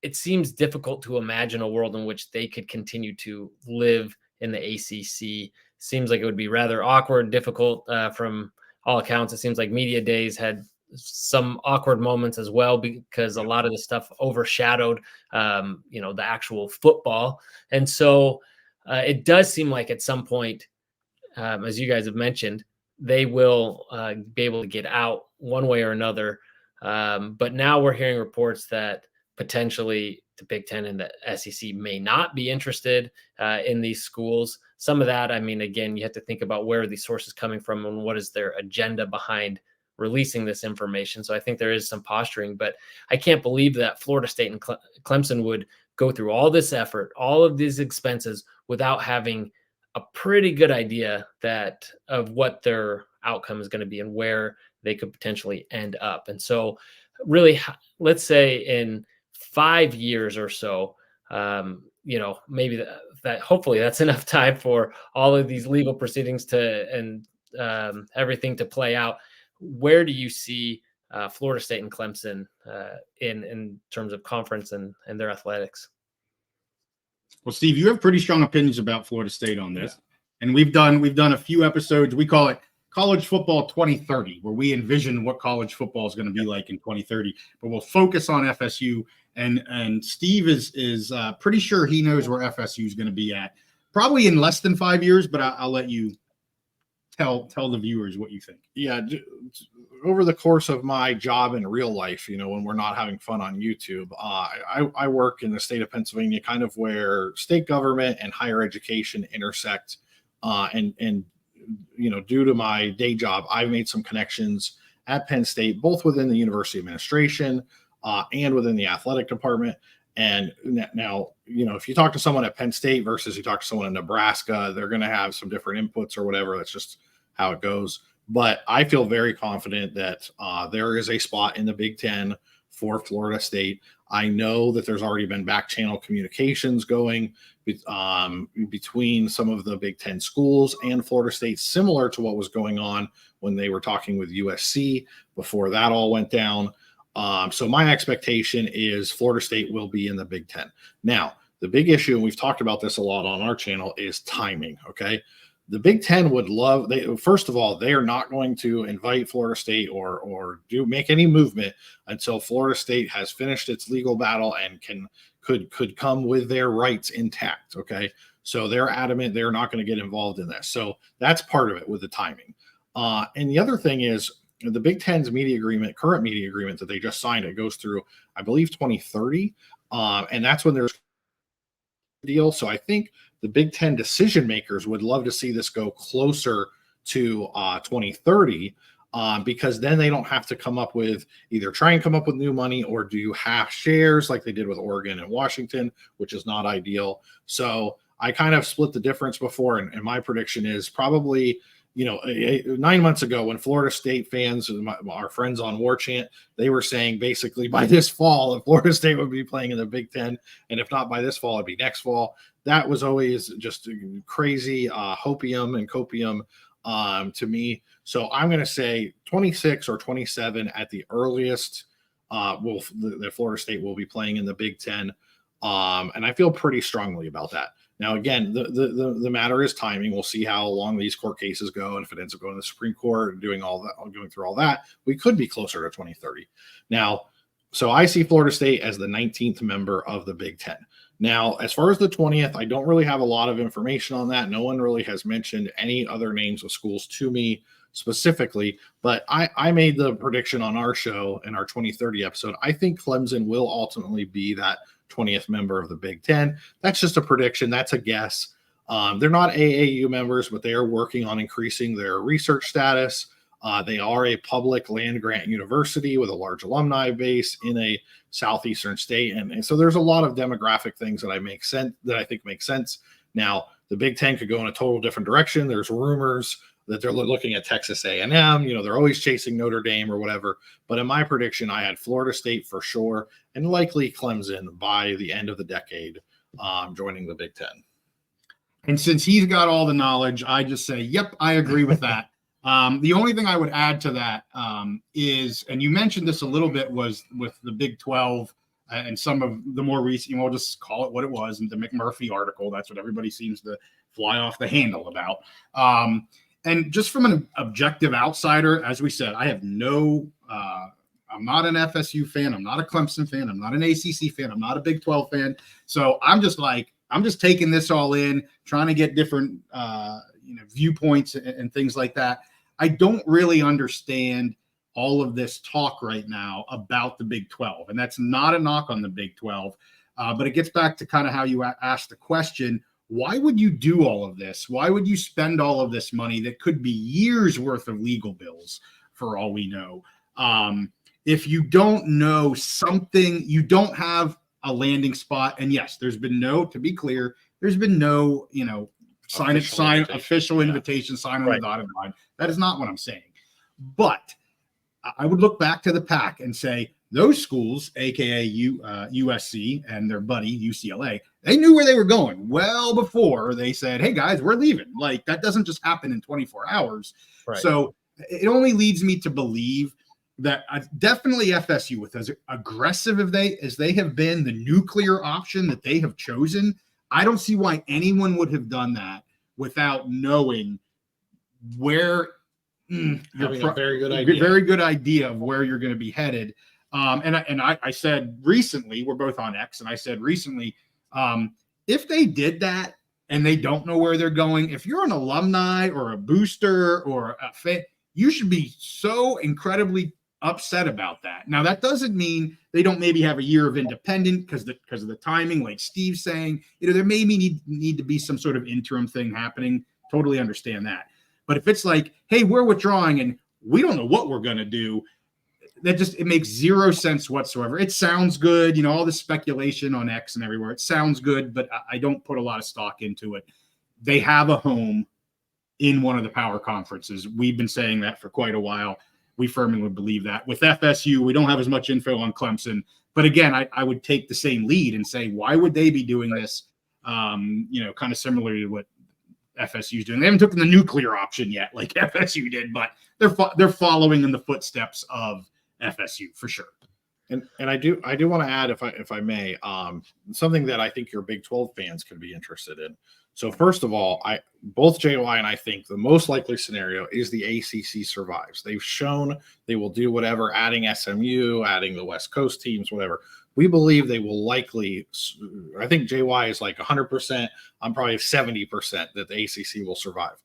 It seems difficult to imagine a world in which they could continue to live in the ACC. Seems like it would be rather awkward, difficult from all accounts. It seems like media days had some awkward moments as well because a lot of the stuff overshadowed, the actual football. And so it does seem like at some point, as you guys have mentioned, they will be able to get out one way or another. But now we're hearing reports that potentially the Big Ten and the SEC may not be interested in these schools. Some of that, again, you have to think about where are these sources coming from and what is their agenda behind releasing this information. So I think there is some posturing, but I can't believe that Florida State and Clemson would go through all this effort, all of these expenses without having a pretty good idea of what their outcome is going to be and where they could potentially end up. And so really, let's say in 5 years or so, maybe that hopefully that's enough time for all of these legal proceedings and everything to play out. Where do you see Florida State and Clemson in terms of conference and their athletics? Well, Steve, you have pretty strong opinions about Florida State on this, and we've done a few episodes. We call it College Football 2030, where we envision what college football is going to be like in 2030. But we'll focus on FSU, and Steve is pretty sure he knows where FSU is going to be at, probably in less than 5 years. But I'll let you tell the viewers what you think. Yeah, over the course of my job in real life, when we're not having fun on YouTube, I work in the state of Pennsylvania, kind of where state government and higher education intersect, and due to my day job, I've made some connections at Penn State, both within the university administration and within the athletic department. And now, if you talk to someone at Penn State versus you talk to someone in Nebraska, they're going to have some different inputs or whatever. That's just how it goes. But I feel very confident that there is a spot in the Big Ten for Florida State. I know that there's already been back channel communications going between some of the Big Ten schools and Florida State, similar to what was going on when they were talking with USC before that all went down. So my expectation is Florida State will be in the Big Ten. Now, the big issue, and we've talked about this a lot on our channel, is timing. Okay. The Big Ten would first of all, they are not going to invite Florida State or make any movement until Florida State has finished its legal battle and could come with their rights intact. Okay. So they're adamant they're not going to get involved in this. So that's part of it with the timing. And the other thing is, the Big Ten's media agreement, current media agreement that they just signed, it goes through, I believe, 2030. And that's when there's a deal. So I think the Big Ten decision makers would love to see this go closer to 2030, because then they don't have to come up with either try and come up with new money or do half shares like they did with Oregon and Washington, which is not ideal. So I kind of split the difference before, and my prediction is probably, 9 months ago when Florida State fans, our friends on War Chant, they were saying basically by this fall, if Florida State would be playing in the Big Ten, and if not by this fall, it'd be next fall. That was always just crazy hopium and copium to me. So I'm going to say 26 or 27 at the earliest. The Florida State will be playing in the Big Ten, and I feel pretty strongly about that. Now, again, the matter is timing. We'll see how long these court cases go, and if it ends up going to the Supreme Court and going through all that, we could be closer to 2030. Now, so I see Florida State as the 19th member of the Big Ten. Now, as far as the 20th, I don't really have a lot of information on that. No one really has mentioned any other names of schools to me specifically, but I made the prediction on our show in our 2030 episode. I think Clemson will ultimately be that 20th member of the Big Ten. That's just a prediction. That's a guess. They're not AAU members, but they are working on increasing their research status. They are a public land grant university with a large alumni base in a southeastern state. And so there's a lot of demographic things that I think make sense. Now, the Big Ten could go in a total different direction. There's rumors that they're looking at Texas A&M. They're always chasing Notre Dame or whatever. But in my prediction, I had Florida State for sure, and likely Clemson by the end of the decade, joining the Big Ten. And since he's got all the knowledge, I just say, yep, I agree with that. The only thing I would add to that is, and you mentioned this a little bit, was with the Big 12 and some of the more recent, we'll just call it what it was, and the McMurphy article. That's what everybody seems to fly off the handle about. And just from an objective outsider, as we said, I have I'm not an FSU fan. I'm not a Clemson fan. I'm not an ACC fan. I'm not a Big 12 fan. So I'm just taking this all in, trying to get different, viewpoints and things like that. I don't really understand all of this talk right now about the Big 12. And that's not a knock on the Big 12. But it gets back to kind of how you asked the question. Why would you do all of this? Why would you spend all of this money that could be years worth of legal bills for all we know? If you don't know something, you don't have a landing spot. And yes, to be clear, there's been no, official invitation, sign on the dotted line. That is not what I'm saying. But I would look back to the pack and say, those schools, aka USC and their buddy UCLA, they knew where they were going well before they said, "Hey guys, we're leaving." Like, that doesn't just happen in 24 hours. Right. So it only leads me to believe that definitely FSU, with as aggressive as they have been, the nuclear option that they have chosen, I don't see why anyone would have done that without knowing where having a very good idea of where you're going to be headed. And I said recently, we're both on X, and I said recently, if they did that and they don't know where they're going, if you're an alumni or a booster or a fan, you should be so incredibly upset about that. Now, that doesn't mean they don't maybe have a year of independent because of the timing, like Steve's saying. There maybe need to be some sort of interim thing happening. Totally understand that. But if it's like, hey, we're withdrawing and we don't know what we're going to do, it makes zero sense whatsoever. It sounds good, all the speculation on X and everywhere. It sounds good, but I don't put a lot of stock into it. They have a home in one of the power conferences. We've been saying that for quite a while. We firmly believe that. With FSU, we don't have as much info on Clemson. But again, I would take the same lead and say, why would they be doing this? Kind of similar to what FSU is doing. They haven't taken the nuclear option yet, like FSU did, but they're following in the footsteps of FSU for sure. And I do want to add, if I may, something that I think your Big 12 fans could be interested in. So first of all, both JY and I think the most likely scenario is the ACC survives. They've shown they will do whatever, adding SMU, adding the West Coast teams, whatever. We believe they will likely. I think JY is like 100%. I'm probably 70% that the ACC will survive.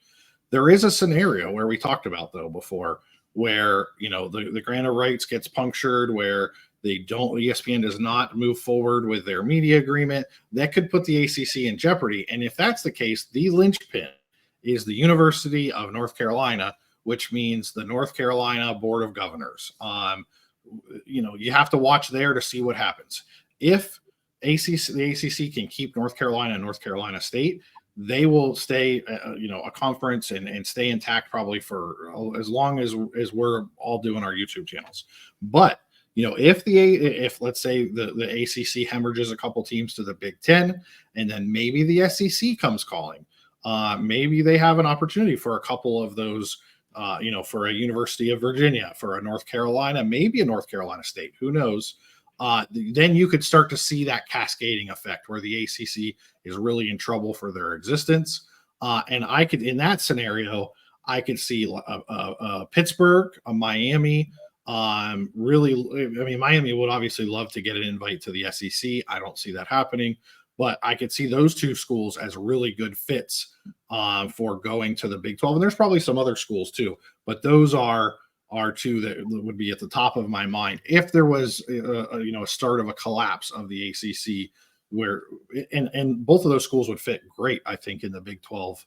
There is a scenario where we talked about though before, where, the grant of rights gets punctured, where ESPN does not move forward with their media agreement, that could put the ACC in jeopardy. And if that's the case, the linchpin is the University of North Carolina, which means the North Carolina Board of Governors. You have to watch there to see what happens. If the ACC can keep North Carolina and North Carolina State, they will stay, a conference and stay intact probably for as long as we're all doing our YouTube channels. But if let's say the ACC hemorrhages a couple teams to the Big Ten, and then maybe the SEC comes calling, maybe they have an opportunity for a couple of those, for a University of Virginia, for a North Carolina, maybe a North Carolina State, who knows? Then you could start to see that cascading effect where the ACC is really in trouble for their existence. And in that scenario, I could see Pittsburgh, Miami. Miami would obviously love to get an invite to the SEC. I don't see that happening, but I could see those two schools as really good fits for going to the Big 12. And there's probably some other schools too, but those are two that would be at the top of my mind if there was a start of a collapse of the ACC, where and both of those schools would fit great, I think, in the Big 12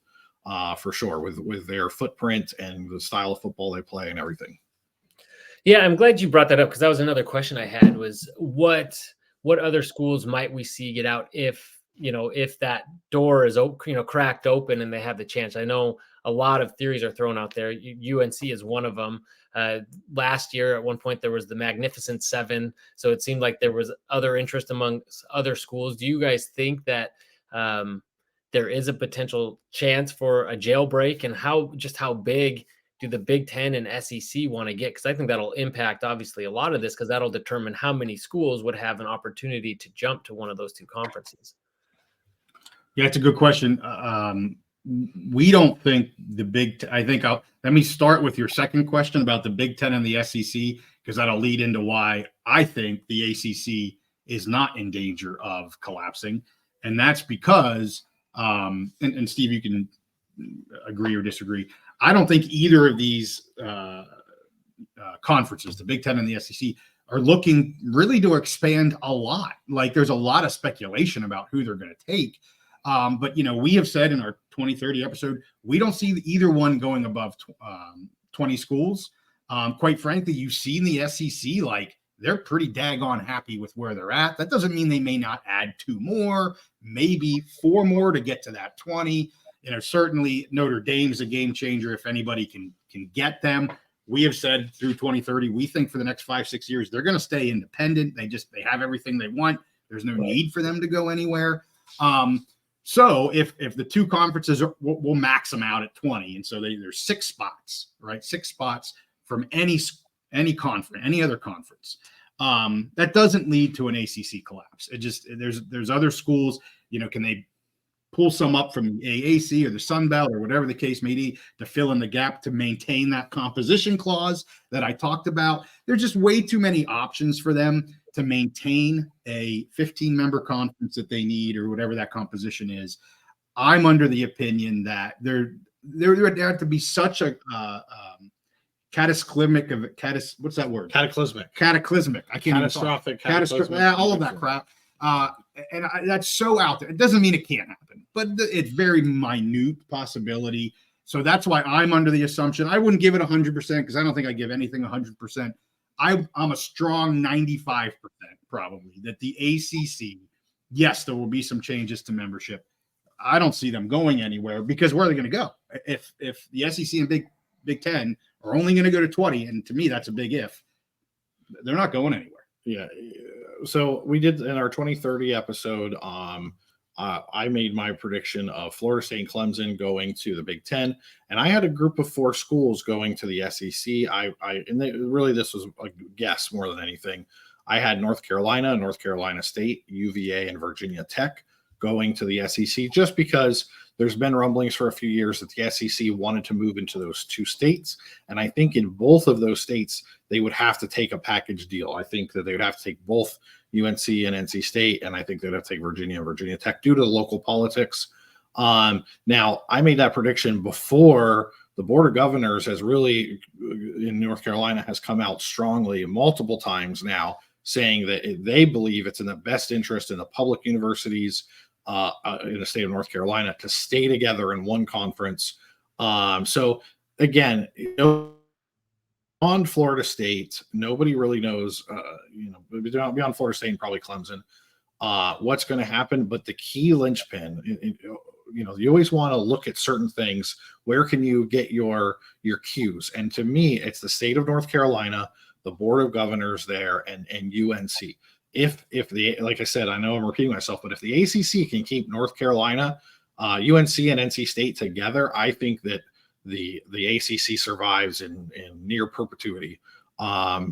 for sure, with their footprint and the style of football they play and everything. Yeah, I'm glad you brought that up, because that was another question I had, was what other schools might we see get out if that door is cracked open and they have the chance. I know a lot of theories are thrown out there. UNC is one of them. Last year, at one point, there was the Magnificent Seven, so it seemed like there was other interest among other schools. Do you guys think that there is a potential chance for a jailbreak, and how big do the Big Ten and SEC want to get? Because I think that'll impact, obviously, a lot of this, because that'll determine how many schools would have an opportunity to jump to one of those two conferences. Yeah, it's a good question. We don't think let me start with your second question about the Big Ten and the SEC, because that'll lead into why I think the ACC is not in danger of collapsing. And that's because, and Steve, you can agree or disagree, I don't think either of these conferences, the Big Ten and the SEC, are looking really to expand a lot. Like, there's a lot of speculation about who they're going to take. But we have said in our 2030 episode, we don't see either one going above 20 schools. Quite frankly, you've seen the SEC, like, they're pretty daggone happy with where they're at. That doesn't mean they may not add 2 more, maybe 4 more to get to that 20. Certainly Notre Dame's a game changer if anybody can get them. We have said through 2030, we think for the next 5-6 years, they're going to stay independent. They have everything they want. There's no need for them to go anywhere. So if the two conferences we'll max them out at 20. And so there's 6 spots, right? 6 spots from any conference, any other conference. That doesn't lead to an ACC collapse. It just, there's other schools, can they pull some up from AAC or the Sun Belt or whatever the case may be to fill in the gap to maintain that composition clause that I talked about. There's just way too many options for them to maintain a 15-member conference that they need, or whatever that composition is. I'm under the opinion that there would have to be such a cataclysmic. What's that word? Cataclysmic. I can't catastrophic. Catastrophic. All of that crap. And that's so out there. It doesn't mean it can't happen, but it's very minute possibility. So that's why I'm under the assumption. I wouldn't give it 100% because I don't think I give anything 100%. I'm a strong 95% probably that the ACC, yes, there will be some changes to membership. I don't see them going anywhere, because where are they going to go? If the SEC and Big Ten are only going to go to 20, and to me that's a big if, they're not going anywhere. Yeah. So we did in our 2030 episode, I made my prediction of Florida State and Clemson going to the Big Ten, and I had a group of 4 schools going to the SEC. Really this was a guess more than anything. I had North Carolina, North Carolina State, UVA, and Virginia Tech going to the SEC, just because there's been rumblings for a few years that the SEC wanted to move into those 2 states. And I think in both of those states, they would have to take a package deal. I think that they would have to take both UNC and NC State, and I think they'd have to take Virginia and Virginia Tech due to the local politics. Now, I made that prediction before the Board of Governors has really, in North Carolina, has come out strongly multiple times now, saying that they believe it's in the best interest in the public universities in the state of North Carolina to stay together in one conference. So again, on Florida State, nobody really knows, beyond Florida State and probably Clemson, what's going to happen. But the key linchpin, you always want to look at certain things. Where can you get your cues? And to me, it's the state of North Carolina, the Board of Governors there, and UNC. If like I said, I know I'm repeating myself, but if the ACC can keep North Carolina, UNC and NC State together, I think that the ACC survives in near perpetuity,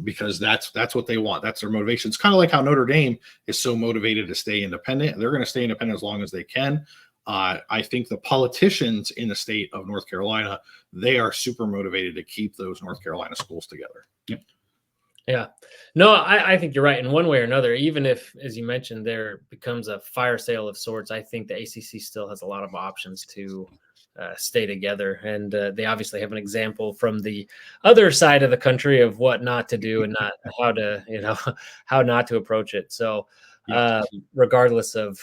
because that's what they want. That's their motivation. It's kind of like how Notre Dame is so motivated to stay independent. They're going to stay independent as long as they can. I think the politicians in the state of North Carolina, they are super motivated to keep those North Carolina schools together. Yep. Yeah, no, I think you're right. In one way or another, even if, as you mentioned, there becomes a fire sale of sorts, I think the ACC still has a lot of options to stay together. And they obviously have an example from the other side of the country of what not to do and not how to, how not to approach it. So regardless of,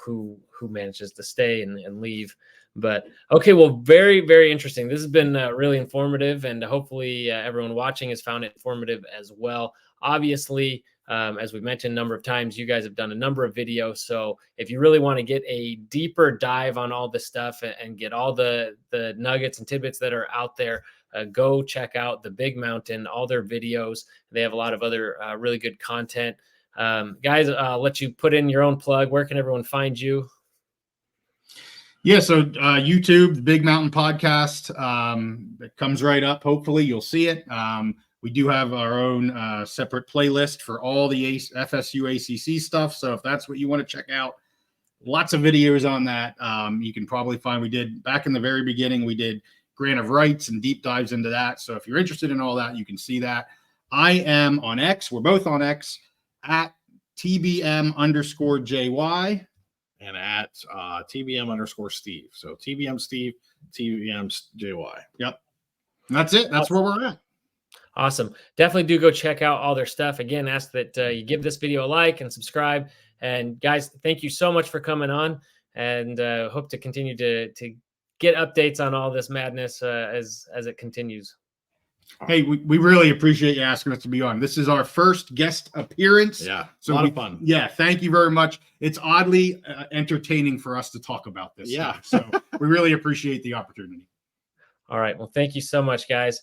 who manages to stay and leave. But okay, well, very, very interesting. This has been really informative, and hopefully everyone watching has found it informative as well. Obviously, as we mentioned a number of times, you guys have done a number of videos. So if you really want to get a deeper dive on all this stuff and get all the nuggets and tidbits that are out there, go check out The Big Mountain, all their videos. They have a lot of other really good content. Guys, I'll let you put in your own plug. Where can everyone find you? Yeah, so YouTube, the Big Mountain Podcast, it comes right up. Hopefully, you'll see it. We do have our own separate playlist for all the FSU ACC stuff. So if that's what you want to check out, lots of videos on that. You can probably find, we did back in the very beginning, we did grant of rights and deep dives into that. So if you're interested in all that, you can see that. I am on X. We're both on X at TBM_JY. And at TBM_Steve. So TBM Steve, TBM JY. Yep. And that's it. That's where we're at. Awesome. Definitely do go check out all their stuff. Again, ask that you give this video a like and subscribe. And guys, thank you so much for coming on, and hope to continue to get updates on all this madness as it continues. Hey, we really appreciate you asking us to be on. This is our first guest appearance. Yeah, so a lot of fun. Yeah, thank you very much. It's oddly entertaining for us to talk about this. Yeah. So we really appreciate the opportunity. All right. Well, thank you so much, guys.